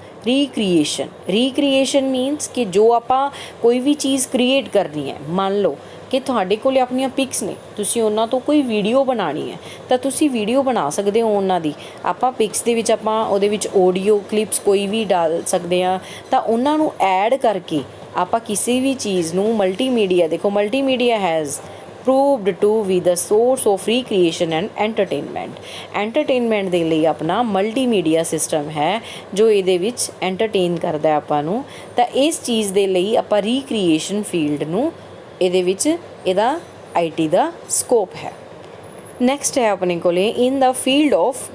recreation means ਕਿ ਜੋ ਆਪਾਂ ਕੋਈ ਵੀ ਚੀਜ਼ ਕ੍ਰੀਏਟ ਕਰਨੀ ਹੈ, ਮੰਨ ਲਓ ਕਿ ਤੁਹਾਡੇ ਕੋਲ ਆਪਣੀਆਂ ਪਿਕਸ ਨੇ, ਤੁਸੀਂ ਉਹਨਾਂ ਤੋਂ ਕੋਈ ਵੀਡੀਓ ਬਣਾਉਣੀ ਹੈ ਤਾਂ ਤੁਸੀਂ ਵੀਡੀਓ ਬਣਾ ਸਕਦੇ ਹੋ ਉਹਨਾਂ ਦੀ। ਆਪਾਂ ਪਿਕਸ ਦੇ ਵਿੱਚ ਆਪਾਂ ਉਹਦੇ ਵਿੱਚ ਆਡੀਓ ਕਲਿੱਪਸ ਕੋਈ ਵੀ ਡਾਲ ਸਕਦੇ ਹਾਂ, ਤਾਂ ਉਹਨਾਂ ਨੂੰ ਐਡ ਕਰਕੇ ਆਪਾਂ ਕਿਸੇ ਵੀ ਚੀਜ਼ ਨੂੰ ਮਲਟੀਮੀਡੀਆ, ਦੇਖੋ multimedia has proved to be the source of recreation and entertainment ਦੇ ਲਈ ਆਪਣਾ ਮਲਟੀਮੀਡੀਆ ਸਿਸਟਮ ਹੈ ਜੋ ਇਹਦੇ ਵਿੱਚ ਐਂਟਰਟੇਨ ਕਰਦਾ ਆਪਾਂ ਨੂੰ। ਤਾਂ ਇਸ ਚੀਜ਼ ਦੇ ਲਈ ਆਪਾਂ ਰੀਕ੍ਰੀਏਸ਼ਨ ਫੀਲਡ ਨੂੰ ਇਹਦੇ ਵਿੱਚ ਇਹਦਾ IT ਦਾ ਸਕੋਪ ਹੈ। ਨੈਕਸਟ ਹੈ ਆਪਣੇ ਕੋਲੇ ਇਨ ਦਾ ਫੀਲਡ ਆਫ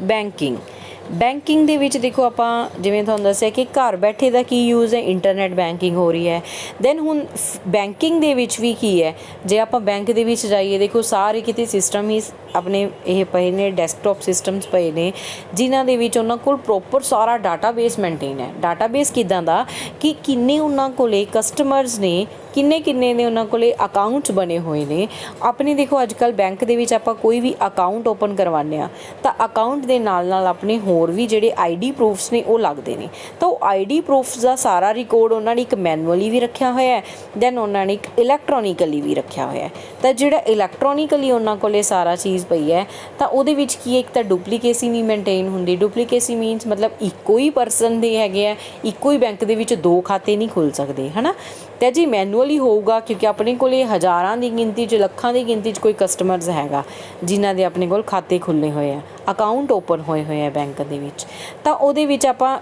ਬੈਂਕਿੰਗ ਦੇ ਵਿੱਚ ਦੇਖੋ ਆਪਾਂ ਜਿਵੇਂ ਤੁਹਾਨੂੰ ਦੱਸਿਆ ਕਿ ਘਰ ਬੈਠੇ ਦਾ ਕੀ ਯੂਜ਼ ਹੈ, ਇੰਟਰਨੈਟ ਬੈਂਕਿੰਗ ਹੋ ਰਹੀ ਹੈ। ਦੈਨ ਹੁਣ ਬੈਂਕਿੰਗ ਦੇ ਵਿੱਚ ਵੀ ਕੀ ਹੈ, ਜੇ ਆਪਾਂ ਬੈਂਕ ਦੇ ਵਿੱਚ ਜਾਈਏ ਦੇਖੋ ਸਾਰੇ ਕਿਤੇ ਸਿਸਟਮ ਹੀ ਆਪਣੇ ਇਹ ਪਏ ਨੇ, ਡੈਸਕਟਾਪ ਸਿਸਟਮਸ ਪਏ ਨੇ ਜਿਨ੍ਹਾਂ ਦੇ ਵਿੱਚ ਉਹਨਾਂ ਕੋਲ ਪ੍ਰੋਪਰ ਸਾਰਾ ਡਾਟਾਬੇਸ ਮੇਨਟੇਨ ਹੈ। ਡਾਟਾਬੇਸ ਕਿੱਦਾਂ ਦਾ ਕਿ ਕਿੰਨੇ ਉਹਨਾਂ ਕੋਲੇ ਕਸਟਮਰਸ ਨੇ, ਕਿੰਨੇ ਨੇ ਉਹਨਾਂ ਕੋਲੇ ਅਕਾਊਂਟਸ ਬਣੇ ਹੋਏ ਨੇ ਆਪਣੇ। ਦੇਖੋ ਅੱਜ ਕੱਲ੍ਹ ਬੈਂਕ ਦੇ ਵਿੱਚ ਆਪਾਂ ਕੋਈ ਵੀ ਅਕਾਊਂਟ ਓਪਨ ਕਰਵਾਉਂਦੇ ਹਾਂ ਤਾਂ ਅਕਾਊਂਟ ਦੇ ਨਾਲ ਆਪਣੇ ਹੋਰ ਵੀ ਜਿਹੜੇ ID ਪ੍ਰੂਫਸ ਨੇ ਉਹ ਲੱਗਦੇ ਨੇ, ਤਾਂ ਉਹ ID ਪ੍ਰੂਫਸ ਦਾ ਸਾਰਾ ਰਿਕਾਰਡ ਉਹਨਾਂ ਨੇ ਇੱਕ ਮੈਨੂਅਲੀ ਵੀ ਰੱਖਿਆ ਹੋਇਆ ਹੈ, ਦੈਨ ਉਹਨਾਂ ਨੇ ਇੱਕ ਇਲੈਕਟ੍ਰੋਨਿਕਲੀ ਵੀ ਰੱਖਿਆ ਹੋਇਆ ਹੈ। ਤਾਂ ਜਿਹੜਾ ਇਲੈਕਟ੍ਰੋਨਿਕਲੀ ਉਹਨਾਂ ਕੋਲੇ ਸਾਰਾ ਚੀਜ਼ ਪਈ ਹੈ ਤਾਂ ਉਹਦੇ ਵਿੱਚ ਕੀ ਇੱਕ ਤਾਂ ਡੁਪਲੀਕੇਸੀ ਨਹੀਂ ਮੇਨਟੇਨ ਹੁੰਦੀ। ਡੁਪਲੀਕੇਸੀ ਮੀਨਸ ਮਤਲਬ ਇੱਕੋ ਹੀ ਪਰਸਨ ਦੇ ਹੈਗੇ ਆ, ਇੱਕੋ ਹੀ ਬੈਂਕ ਦੇ ਵਿੱਚ 2 ਖਾਤੇ ਨਹੀਂ ਖੁੱਲ੍ਹ ਸਕਦੇ, ਹੈ ਨਾ। ਅਤੇ ਜੀ ਮੈਨੂਅਲੀ ਹੋਊਗਾ ਕਿਉਂਕਿ ਆਪਣੇ ਕੋਲ ਹਜ਼ਾਰਾਂ ਦੀ ਗਿਣਤੀ 'ਚ, ਲੱਖਾਂ ਦੀ ਗਿਣਤੀ 'ਚ ਕੋਈ ਕਸਟਮਰਸ ਹੈਗਾ ਜਿਨ੍ਹਾਂ ਦੇ ਆਪਣੇ ਕੋਲ ਖਾਤੇ ਖੁੱਲ੍ਹੇ ਹੋਏ ਆ, ਅਕਾਊਂਟ ਓਪਨ ਹੋਏ ਆ ਬੈਂਕ ਦੇ ਵਿੱਚ। ਤਾਂ ਉਹਦੇ ਵਿੱਚ ਆਪਾਂ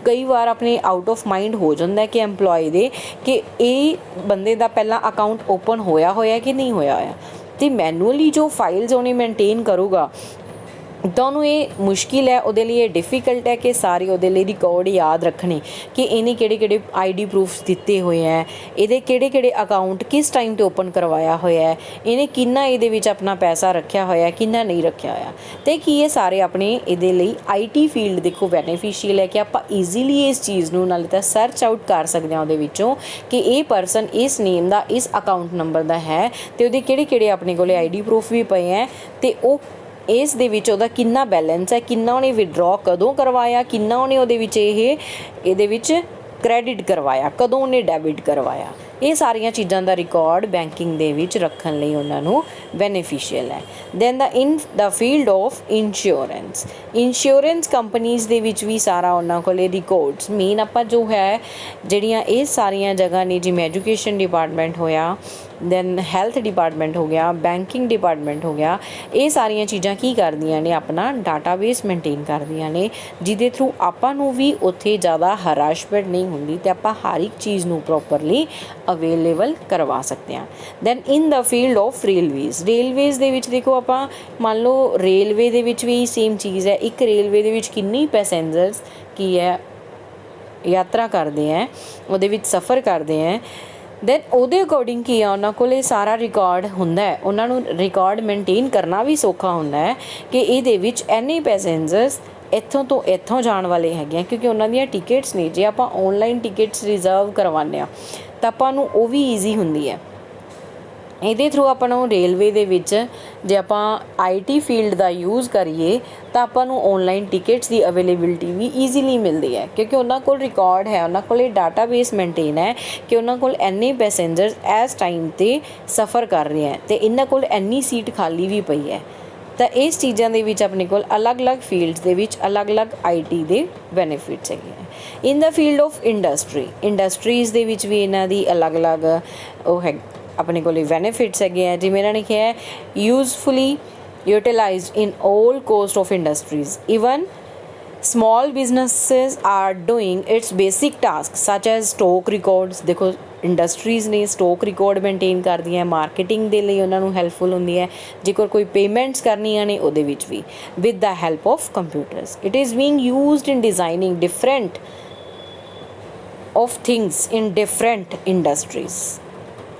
ਕਈ ਵਾਰ ਆਪਣੇ ਆਊਟ ਆਫ ਮਾਈਂਡ ਹੋ ਜਾਂਦਾ ਕਿ EMPLOYE ਦੇ ਕਿ ਇਹ ਬੰਦੇ ਦਾ ਪਹਿਲਾਂ ਅਕਾਊਂਟ ਓਪਨ ਹੋਇਆ ਕਿ ਨਹੀਂ ਹੋਇਆ। ਅਤੇ ਮੈਨੂਅਲੀ ਜੋ ਫਾਈਲਸ ਉਹਨੇ ਮੇਨਟੇਨ ਕਰੂਗਾ ਤਾਂ ਉਹਨੂੰ ਇਹ ਮੁਸ਼ਕਿਲ ਹੈ, ਉਹਦੇ ਲਈ ਇਹ ਡਿਫੀਕਲਟ ਹੈ ਕਿ ਸਾਰੇ ਉਹਦੇ ਲਈ ਰਿਕਾਰਡ ਯਾਦ ਰੱਖਣੇ ਕਿ ਇਹਨੇ ਕਿਹੜੇ ID ਪ੍ਰੂਫਸ ਦਿੱਤੇ ਹੋਏ ਹੈ, ਇਹਦੇ ਕਿਹੜੇ ਅਕਾਊਂਟ ਕਿਸ ਟਾਈਮ 'ਤੇ ਓਪਨ ਕਰਵਾਇਆ ਹੋਇਆ ਹੈ, ਇਹਨੇ ਕਿੰਨਾ ਇਹਦੇ ਵਿੱਚ ਆਪਣਾ ਪੈਸਾ ਰੱਖਿਆ ਹੋਇਆ, ਕਿੰਨਾ ਨਹੀਂ ਰੱਖਿਆ ਹੋਇਆ। ਅਤੇ ਕੀ ਇਹ ਸਾਰੇ ਆਪਣੇ ਇਹਦੇ ਲਈ IT ਫੀਲਡ ਦੇਖੋ ਬੈਨੀਫੀਸ਼ੀਅਲ ਹੈ ਕਿ ਆਪਾਂ ਈਜ਼ੀਲੀ ਇਸ ਚੀਜ਼ ਨੂੰ ਨਾਲੇ ਤਾਂ ਸਰਚ ਆਊਟ ਕਰ ਸਕਦੇ ਹਾਂ ਉਹਦੇ ਵਿੱਚੋਂ ਕਿ ਇਹ ਪਰਸਨ ਇਸ ਨੇਮ ਦਾ ਇਸ ਅਕਾਊਂਟ ਨੰਬਰ ਦਾ ਹੈ ਅਤੇ ਉਹਦੇ ਕਿਹੜੇ ਆਪਣੇ ਕੋਲ ID ਪ੍ਰੂਫ ਵੀ ਪਏ ਹੈ ਅਤੇ ਉਹ ਇਸ ਦੇ ਵਿੱਚ ਉਹਦਾ ਕਿੰਨਾ ਬੈਲੈਂਸ ਹੈ, ਕਿੰਨਾ ਉਹਨੇ ਵਿਡਰੋਅ ਕਦੋਂ ਕਰਵਾਇਆ, ਕਿੰਨਾ ਉਹਨੇ ਉਹਦੇ ਵਿੱਚ ਇਹਦੇ ਵਿੱਚ ਕ੍ਰੈਡਿਟ ਕਰਵਾਇਆ, ਕਦੋਂ ਉਹਨੇ ਡੈਬਿਟ ਕਰਵਾਇਆ। ਇਹ ਸਾਰੀਆਂ ਚੀਜ਼ਾਂ ਦਾ ਰਿਕਾਰਡ ਬੈਂਕਿੰਗ ਦੇ ਵਿੱਚ ਰੱਖਣ ਲਈ ਉਹਨਾਂ ਨੂੰ ਬੈਨੀਫੀਸ਼ੀਅਲ ਹੈ। Then in the field of insurance companies ਦੇ ਵਿੱਚ ਵੀ ਸਾਰਾ ਉਹਨਾਂ ਕੋਲ ਰਿਕਾਰਡਸ ਮੇਨ ਆਪਾਂ ਜੋ ਹੈ ਜਿਹੜੀਆਂ ਇਹ ਸਾਰੀਆਂ ਜਗ੍ਹਾ ਨੇ ਜਿਵੇਂ ਐਜੂਕੇਸ਼ਨ ਡਿਪਾਰਟਮੈਂਟ ਹੋਇਆ, ਦੈਨ ਹੈਲਥ ਡਿਪਾਰਟਮੈਂਟ ਹੋ ਗਿਆ, ਬੈਂਕਿੰਗ ਡਿਪਾਰਟਮੈਂਟ ਹੋ ਗਿਆ, ਇਹ ਸਾਰੀਆਂ ਚੀਜ਼ਾਂ ਕੀ ਕਰਦੀਆਂ ਨੇ ਆਪਣਾ ਡਾਟਾਬੇਸ ਮੇਨਟੇਨ ਕਰਦੀਆਂ ਨੇ ਜਿਹਦੇ ਥਰੂ ਆਪਾਂ ਨੂੰ ਵੀ ਉੱਥੇ ਜ਼ਿਆਦਾ ਹਰਾਸ਼ਮੈਂਟ ਨਹੀਂ ਹੁੰਦੀ ਅਤੇ ਆਪਾਂ ਹਰ ਇੱਕ ਚੀਜ਼ ਨੂੰ ਪ੍ਰੋਪਰਲੀ ਅਵੇਲੇਬਲ ਕਰਵਾ ਸਕਦੇ ਹਾਂ। Then in the field of railways ਦੇ ਵਿੱਚ ਦੇਖੋ ਆਪਾਂ ਮੰਨ ਲਓ ਰੇਲਵੇ ਦੇ ਵਿੱਚ ਵੀ ਸੇਮ ਚੀਜ਼ ਹੈ। ਇੱਕ ਰੇਲਵੇ ਦੇ ਵਿੱਚ ਕਿੰਨੀ ਪੈਸੇਂਜਰਸ ਕੀ ਹੈ ਯਾਤਰਾ ਕਰਦੇ ਹੈ, ਉਹਦੇ ਵਿੱਚ ਸਫ਼ਰ ਕਰਦੇ ਹੈ, ਦੈਨ ਉਹਦੇ ਅਕੋਰਡਿੰਗ ਕੀ ਆ ਉਹਨਾਂ ਕੋਲ ਇਹ ਸਾਰਾ ਰਿਕਾਰਡ ਹੁੰਦਾ ਹੈ। ਉਹਨਾਂ ਨੂੰ ਰਿਕਾਰਡ ਮੇਨਟੇਨ ਕਰਨਾ ਵੀ ਸੌਖਾ ਹੁੰਦਾ ਹੈ ਕਿ ਇਹਦੇ ਵਿੱਚ ਇੰਨੇ ਪੈਸੇਂਜਰਸ ਇੱਥੋਂ ਤੋਂ ਇੱਥੋਂ ਜਾਣ ਵਾਲੇ ਹੈਗੇ ਆ ਕਿਉਂਕਿ ਉਹਨਾਂ ਦੀਆਂ ਟਿਕਟਸ ਨੇ। ਜੇ ਆਪਾਂ ਔਨਲਾਈਨ ਟਿਕਟਸ ਰਿਜ਼ਰਵ ਕਰਵਾਉਂਦੇ ਹਾਂ ਤਾਂ ਆਪਾਂ ਨੂੰ ਉਹ ਵੀ ਈਜ਼ੀ ਹੁੰਦੀ ਹੈ। ਇਹਦੇ ਥਰੂ ਆਪਾਂ ਨੂੰ ਰੇਲਵੇ ਦੇ ਵਿੱਚ ਜੇ ਆਪਾਂ IT ਫੀਲਡ ਦਾ ਯੂਜ਼ ਕਰੀਏ ਤਾਂ ਆਪਾਂ ਨੂੰ ਔਨਲਾਈਨ ਟਿਕਟਸ ਦੀ ਅਵੇਲੇਬਿਲਿਟੀ ਵੀ ਈਜ਼ੀਲੀ ਮਿਲਦੀ ਹੈ ਕਿਉਂਕਿ ਉਹਨਾਂ ਕੋਲ ਰਿਕਾਰਡ ਹੈ, ਉਹਨਾਂ ਕੋਲ ਇਹ ਡਾਟਾਬੇਸ ਮੇਨਟੇਨ ਹੈ ਕਿ ਉਹਨਾਂ ਕੋਲ ਇੰਨੇ ਪੈਸੇਂਜਰਸ ਇਸ ਟਾਈਮ 'ਤੇ ਸਫ਼ਰ ਕਰ ਰਹੇ ਹੈ ਅਤੇ ਇਹਨਾਂ ਕੋਲ ਇੰਨੀ ਸੀਟ ਖਾਲੀ ਵੀ ਪਈ ਹੈ। ਤਾਂ ਇਸ ਚੀਜ਼ਾਂ ਦੇ ਵਿੱਚ ਆਪਣੇ ਕੋਲ ਅਲੱਗ-ਅਲੱਗ ਫੀਲਡਸ ਦੇ ਵਿੱਚ ਅਲੱਗ-ਅਲੱਗ IT ਦੇ ਬੈਨੀਫਿਟਸ ਹੈਗੇ ਹੈ। ਇਨ ਦਾ ਫੀਲਡ ਆਫ ਇੰਡਸਟਰੀਜ਼ ਦੇ ਵਿੱਚ ਵੀ ਇਹਨਾਂ ਦੀ ਅਲੱਗ-ਅਲੱਗ ਉਹ ਹੈ ਆਪਣੇ ਕੋਲ ਬੈਨੀਫਿਟਸ ਹੈਗੇ ਆ। ਜਿਵੇਂ ਇਹਨਾਂ ਨੇ ਕਿਹਾ ਹੈ ਯੂਜ਼ਫੁਲੀ ਯੂਟੀਲਾਈਜ਼ਡ ਇਨ ਆਲ ਕੋਸਟ of industries even small businesses are doing its basic tasks such as stock records। ਦੇਖੋ ਇੰਡਸਟਰੀਜ਼ ਨੇ ਸਟੋਕ ਰਿਕਾਰਡ ਮੇਨਟੇਨ ਕਰਦੀਆਂ, ਮਾਰਕੀਟਿੰਗ ਦੇ ਲਈ ਉਹਨਾਂ ਨੂੰ ਹੈਲਪਫੁਲ ਹੁੰਦੀ ਹੈ। ਜੇਕਰ ਕੋਈ ਪੇਮੈਂਟਸ ਕਰਨੀਆਂ ਨੇ ਉਹਦੇ ਵਿੱਚ ਵੀ with the help of computers. It is being used in designing of things in different industries.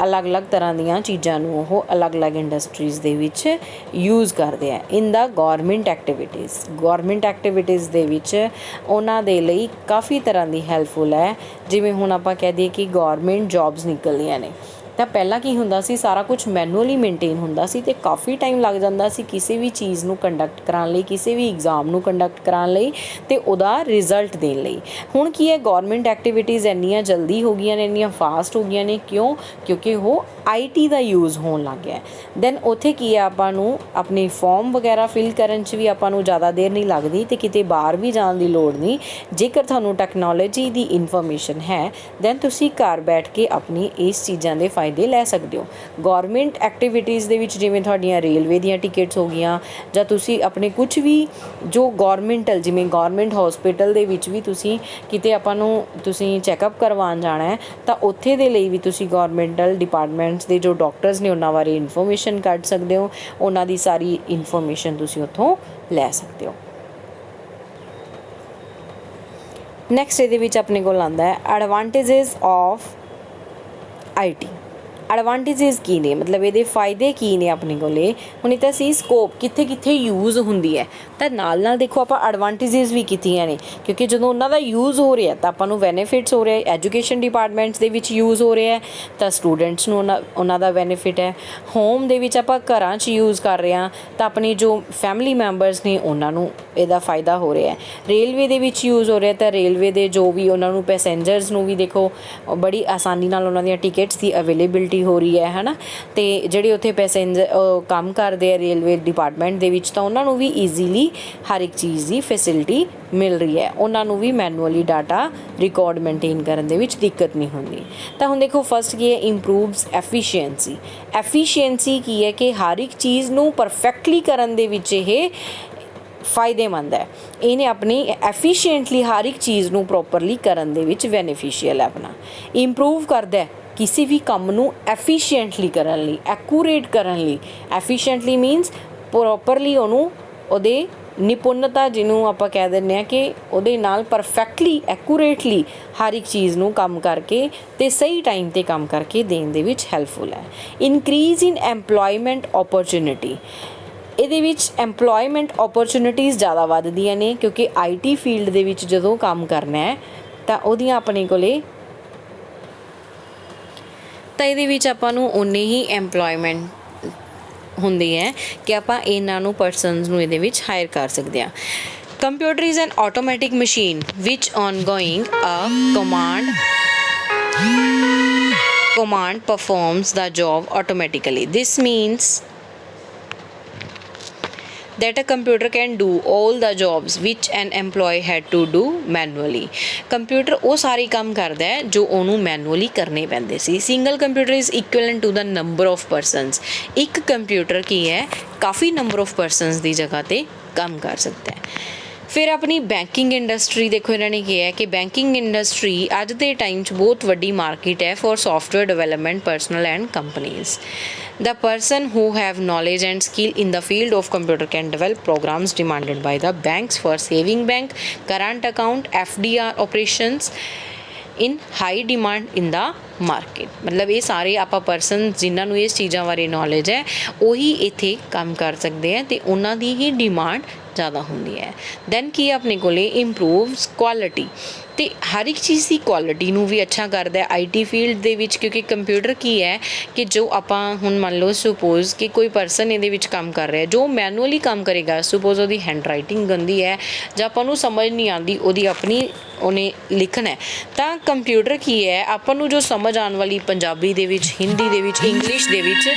अलग-अलग तरह ਦੀਆਂ ਚੀਜ਼ਾਂ ਨੂੰ ਉਹ ਅਲੱਗ-ਅਲੱਗ ਇੰਡਸਟਰੀਜ਼ ਦੇ ਵਿੱਚ ਯੂਜ਼ ਕਰਦੇ ਆ ਇਨ ਦਾ ਗੌਰਮੈਂਟ ਐਕਟੀਵਿਟੀਜ਼ ਦੇ ਵਿੱਚ ਉਹਨਾਂ ਦੇ ਲਈ ਕਾਫੀ ਤਰ੍ਹਾਂ ਦੀ ਹੈਲਪਫੁਲ ਹੈ। ਜਿਵੇਂ ਹੁਣ ਆਪਾਂ ਕਹਿ ਦਈਏ ਕਿ ਗੌਰਮੈਂਟ ਜੌਬਸ ਨਿਕਲਦੀਆਂ ਨੇ ਤਾਂ ਪਹਿਲਾਂ ਕੀ ਹੁੰਦਾ ਸੀ, ਸਾਰਾ ਕੁਝ ਮੈਨੂਅਲੀ ਮੇਨਟੇਨ ਹੁੰਦਾ ਸੀ ਅਤੇ ਕਾਫੀ ਟਾਈਮ ਲੱਗ ਜਾਂਦਾ ਸੀ ਕਿਸੇ ਵੀ ਚੀਜ਼ ਨੂੰ ਕੰਡਕਟ ਕਰਾਉਣ ਲਈ, ਕਿਸੇ ਵੀ ਐਗਜ਼ਾਮ ਨੂੰ ਕੰਡਕਟ ਕਰਾਉਣ ਲਈ ਅਤੇ ਉਹਦਾ ਰਿਜ਼ਲਟ ਦੇਣ ਲਈ। ਹੁਣ ਕੀ ਹੈ, ਗੌਰਮੈਂਟ ਐਕਟੀਵਿਟੀਜ਼ ਇੰਨੀਆਂ ਜਲਦੀ ਹੋ ਗਈਆਂ ਨੇ, ਇੰਨੀਆਂ ਫਾਸਟ ਹੋ ਗਈਆਂ ਨੇ। ਕਿਉਂਕਿ ਉਹ IT ਦਾ ਯੂਜ਼ ਹੋਣ ਲੱਗ ਗਿਆ। ਦੈਨ ਉੱਥੇ ਕੀ ਹੈ, ਆਪਾਂ ਨੂੰ ਆਪਣੇ ਫੋਰਮ ਵਗੈਰਾ ਫਿਲ ਕਰਨ 'ਚ ਵੀ ਆਪਾਂ ਨੂੰ ਜ਼ਿਆਦਾ ਦੇਰ ਨਹੀਂ ਲੱਗਦੀ ਅਤੇ ਕਿਤੇ ਬਾਹਰ ਵੀ ਜਾਣ ਦੀ ਲੋੜ ਨਹੀਂ। ਜੇਕਰ ਤੁਹਾਨੂੰ ਟੈਕਨੋਲੋਜੀ ਦੀ ਇਨਫੋਰਮੇਸ਼ਨ ਹੈ ਦੈਨ ਤੁਸੀਂ ਘਰ ਬੈਠ ਕੇ ਆਪਣੀ ਇਸ ਚੀਜ਼ਾਂ ਦੇ ਫਾਇਦੇ ਲੈ ਸਕਦੇ ਹੋ। ਗੌਰਮੈਂਟ ਐਕਟੀਵਿਟੀਜ਼ ਦੇ ਵਿੱਚ ਜਿਵੇਂ ਤੁਹਾਡੀਆਂ ਰੇਲਵੇ ਦੀਆਂ ਟਿਕਟਸ ਹੋ ਗਈਆਂ, ਜਾਂ ਤੁਸੀਂ ਆਪਣੇ ਕੁਝ ਵੀ ਜੋ ਗੌਰਮੈਂਟਲ, ਜਿਵੇਂ ਗੌਰਮੈਂਟ ਹੌਸਪੀਟਲ ਦੇ ਵਿੱਚ ਵੀ ਤੁਸੀਂ ਕਿਤੇ ਆਪਾਂ ਨੂੰ ਤੁਸੀਂ ਚੈੱਕਅਪ ਕਰਵਾਉਣ ਜਾਣਾ ਹੈ ਤਾਂ ਉੱਥੇ ਦੇ ਲਈ ਵੀ ਤੁਸੀਂ ਗੌਰਮੈਂਟਲ ਡਿਪਾਰਟਮੈਂਟਸ ਦੇ ਜੋ ਡਾਕਟਰਸ ਨੇ ਉਹਨਾਂ ਬਾਰੇ ਇਨਫੋਰਮੇਸ਼ਨ ਕੱਢ ਸਕਦੇ ਹੋ। ਉਹਨਾਂ ਦੀ ਸਾਰੀ ਇਨਫੋਰਮੇਸ਼ਨ ਤੁਸੀਂ ਉੱਥੋਂ ਲੈ ਸਕਦੇ ਹੋ। ਨੈਕਸਟ ਇਹਦੇ ਵਿੱਚ ਆਪਣੇ ਕੋਲ ਆਉਂਦਾ ਹੈ ਐਡਵਾਂਟੇਜਸ ਆਫ IT। ਐਡਵਾਂਟੇਜਸ ਕੀ ਨੇ, ਮਤਲਬ ਇਹਦੇ ਫਾਇਦੇ ਕੀ ਨੇ ਆਪਣੇ ਕੋਲੇ। ਹੁਣ ਇਹ ਤਾਂ ਸੀ ਸਕੋਪ ਕਿੱਥੇ ਕਿੱਥੇ ਯੂਜ਼ ਹੁੰਦੀ ਹੈ, ਤਾਂ ਨਾਲ ਨਾਲ ਦੇਖੋ ਆਪਾਂ ਐਡਵਾਂਟੇਜਸ ਵੀ ਕੀਤੀਆਂ ਨੇ, ਕਿਉਂਕਿ ਜਦੋਂ ਉਹਨਾਂ ਦਾ ਯੂਜ਼ ਹੋ ਰਿਹਾ ਤਾਂ ਆਪਾਂ ਨੂੰ ਬੈਨੀਫਿਟਸ ਹੋ ਰਿਹਾ। ਐਜੂਕੇਸ਼ਨ ਡਿਪਾਰਟਮੈਂਟਸ ਦੇ ਵਿੱਚ ਯੂਜ਼ ਹੋ ਰਿਹਾ ਤਾਂ ਸਟੂਡੈਂਟਸ ਨੂੰ ਉਹਨਾਂ ਦਾ ਬੈਨੀਫਿਟ ਹੈ। ਹੋਮ ਦੇ ਵਿੱਚ ਆਪਾਂ ਘਰਾਂ 'ਚ ਯੂਜ਼ ਕਰ ਰਹੇ ਹਾਂ ਤਾਂ ਆਪਣੀ ਜੋ ਫੈਮਿਲੀ ਮੈਂਬਰਸ ਨੇ ਉਹਨਾਂ ਨੂੰ ਇਹਦਾ ਫਾਇਦਾ ਹੋ ਰਿਹਾ। ਰੇਲਵੇ ਦੇ ਵਿੱਚ ਯੂਜ਼ ਹੋ ਰਿਹਾ ਤਾਂ ਰੇਲਵੇ ਦੇ ਜੋ ਵੀ ਉਹਨਾਂ ਨੂੰ ਪੈਸੇਂਜਰਸ ਨੂੰ ਵੀ ਦੇਖੋ ਬੜੀ ਆਸਾਨੀ ਨਾਲ ਉਹਨਾਂ ਦੀਆਂ ਟਿਕਟਸ ਦੀ ਅਵੇਲੇਬਿਲਿਟੀ ਹੋ ਰਹੀ ਹੈ, ਹੈ ਨਾ। ਅਤੇ ਜਿਹੜੇ ਉੱਥੇ ਪੈਸੇਂਜਰ ਕੰਮ ਕਰਦੇ ਆ ਰੇਲਵੇ ਡਿਪਾਰਟਮੈਂਟ ਦੇ ਵਿੱਚ ਤਾਂ ਉਹਨਾਂ ਨੂੰ ਵੀ ਈਜ਼ੀਲੀ ਹਰ ਇੱਕ ਚੀਜ਼ ਦੀ ਫੈਸਿਲਿਟੀ ਮਿਲ ਰਹੀ ਹੈ। ਉਹਨਾਂ ਨੂੰ ਵੀ ਮੈਨੂਅਲੀ ਡਾਟਾ ਰਿਕਾਰਡ ਮੇਨਟੇਨ ਕਰਨ ਦੇ ਵਿੱਚ ਦਿੱਕਤ ਨਹੀਂ ਹੁੰਦੀ। ਤਾਂ ਹੁਣ ਦੇਖੋ ਫਸਟ ਕੀ ਹੈ, ਇੰਪਰੂਵਸ ਐਫੀਸ਼ੀਐਂਸੀ। ਐਫੀਸ਼ੀਐਂਸੀ ਕੀ ਹੈ ਕਿ ਹਰ ਇੱਕ ਚੀਜ਼ ਨੂੰ ਪਰਫੈਕਟਲੀ ਕਰਨ ਦੇ ਵਿੱਚ ਇਹ ਫਾਇਦੇਮੰਦ ਹੈ। ਇਹਨੇ ਆਪਣੀ ਐਫੀਸ਼ੀਐਂਟਲੀ ਹਰ ਇੱਕ ਚੀਜ਼ ਨੂੰ ਪ੍ਰੋਪਰਲੀ ਕਰਨ ਦੇ ਵਿੱਚ ਬੈਨੀਫੀਸ਼ੀਅਲ ਹੈ। ਆਪਣਾ ਇੰਪਰੂਵ ਕਰਦਾ ਕਿਸੇ ਵੀ ਕੰਮ ਨੂੰ ਐਫੀਸ਼ੀਐਂਟਲੀ ਕਰਨ ਲਈ, ਐਕੂਰੇਟ ਕਰਨ ਲਈ। ਐਫੀਸ਼ੀਐਂਟਲੀ ਮੀਨਸ ਪ੍ਰੋਪਰਲੀ ਉਹਨੂੰ ਉਹਦੇ ਨਿਪੁੰਨਤਾ ਜਿਹਨੂੰ ਆਪਾਂ ਕਹਿ ਦਿੰਦੇ ਹਾਂ ਕਿ ਉਹਦੇ ਨਾਲ ਪਰਫੈਕਟਲੀ ਐਕੂਰੇਟਲੀ ਹਰ ਇੱਕ ਚੀਜ਼ ਨੂੰ ਕੰਮ ਕਰਕੇ ਅਤੇ ਸਹੀ ਟਾਈਮ 'ਤੇ ਕੰਮ ਕਰਕੇ ਦੇਣ ਦੇ ਵਿੱਚ ਹੈਲਪਫੁਲ ਹੈ। ਇਨਕਰੀਜ਼ ਇਨ ਐਮਪਲੋਇਮੈਂਟ ਓਪਰਚੁਨਿਟੀ। ਇਹਦੇ ਵਿੱਚ ਐਮਪਲੋਇਮੈਂਟ ਓਪਰਚੁਨਿਟੀਜ਼ ਜ਼ਿਆਦਾ ਵੱਧਦੀਆਂ ਨੇ, ਕਿਉਂਕਿ IT ਫੀਲਡ ਦੇ ਵਿੱਚ ਜਦੋਂ ਕੰਮ ਕਰਨਾ ਹੈ ਤਾਂ ਉਹਦੀਆਂ ਆਪਣੇ ਕੋਲੇ ਤਾਂ ਇਹਦੇ ਵਿੱਚ ਆਪਾਂ ਨੂੰ ਉਨੀ ਹੀ ਐਮਪਲੋਇਮੈਂਟ ਹੁੰਦੀ ਹੈ ਕਿ ਆਪਾਂ ਇਹਨਾਂ ਨੂੰ ਪਰਸਨਸ ਨੂੰ ਇਹਦੇ ਵਿੱਚ ਹਾਇਰ ਕਰ ਸਕਦੇ ਹਾਂ। Computer is an automatic machine which ongoing a command performs the job automatically. This means that a computer can do all the jobs which an employee had to do manually. Computer ਉਹ ਸਾਰੇ ਕੰਮ ਕਰਦਾ ਹੈ ਜੋ ਉਹਨੂੰ manually ਕਰਨੇ ਪੈਂਦੇ ਸੀ। Single computer is equivalent to the number of persons. ਇੱਕ ਕੰਪਿਊਟਰ ਕੀ ਹੈ, ਕਾਫੀ ਨੰਬਰ ਆਫ ਪਰਸਨਸ ਦੀ ਜਗ੍ਹਾ 'ਤੇ ਕੰਮ ਕਰ ਸਕਦਾ ਹੈ। ਫਿਰ ਆਪਣੀ ਬੈਂਕਿੰਗ ਇੰਡਸਟਰੀ ਦੇਖੋ, ਇਹਨਾਂ ਨੇ ਕਿਹਾ ਕਿ ਬੈਂਕਿੰਗ ਇੰਡਸਟਰੀ ਅੱਜ ਦੇ ਟਾਈਮ 'ਚ ਬਹੁਤ ਵੱਡੀ ਮਾਰਕੀਟ ਹੈ for software development personal and companies. The person who have knowledge and skill in the field of computer can develop programs demanded by the banks for saving bank, current account, FDR operations in high demand in the market। ਮਤਲਬ ਇਹ ਸਾਰੇ ਆਪਾਂ person ਜਿਨ੍ਹਾਂ ਨੂੰ ਇਸ ਚੀਜ਼ਾਂ ਬਾਰੇ knowledge ਹੈ ਉਹੀ ਇੱਥੇ ਕੰਮ ਕਰ ਸਕਦੇ ਆ ਅਤੇ ਉਹਨਾਂ ਦੀ ਹੀ ਡਿਮਾਂਡ ਜ਼ਿਆਦਾ ਹੁੰਦੀ ਹੈ। ਦੈਨ ਕੀ ਆਪਣੇ ਕੋਲੇ ਇੰਪਰੂਵਸ ਕੁਆਲਿਟੀ, ਅਤੇ ਹਰ ਇੱਕ ਚੀਜ਼ ਦੀ ਕੁਆਲਿਟੀ ਨੂੰ ਵੀ ਅੱਛਾ ਕਰਦਾ IT ਫੀਲਡ ਦੇ ਵਿੱਚ। ਕਿਉਂਕਿ ਕੰਪਿਊਟਰ ਕੀ ਹੈ ਕਿ ਜੋ ਆਪਾਂ ਹੁਣ ਮੰਨ ਲਓ ਸਪੋਜ਼ ਕਿ ਕੋਈ ਪਰਸਨ ਇਹਦੇ ਵਿੱਚ ਕੰਮ ਕਰ ਰਿਹਾ, ਜੋ ਮੈਨੂਅਲੀ ਕੰਮ ਕਰੇਗਾ, ਸਪੋਜ਼ ਉਹਦੀ ਹੈਂਡ ਰਾਈਟਿੰਗ ਗੰਦੀ ਹੈ ਜਾਂ ਆਪਾਂ ਨੂੰ ਸਮਝ ਨਹੀਂ ਆਉਂਦੀ ਉਹਦੀ ਆਪਣੀ ਉਹਨੇ ਲਿਖਣਾ, ਤਾਂ ਕੰਪਿਊਟਰ ਕੀ ਹੈ ਆਪਾਂ ਨੂੰ ਜੋ ਸਮਝ ਆਉਣ ਵਾਲੀ ਪੰਜਾਬੀ ਦੇ ਵਿੱਚ, ਹਿੰਦੀ ਦੇ ਵਿੱਚ, ਇੰਗਲਿਸ਼ ਦੇ ਵਿੱਚ,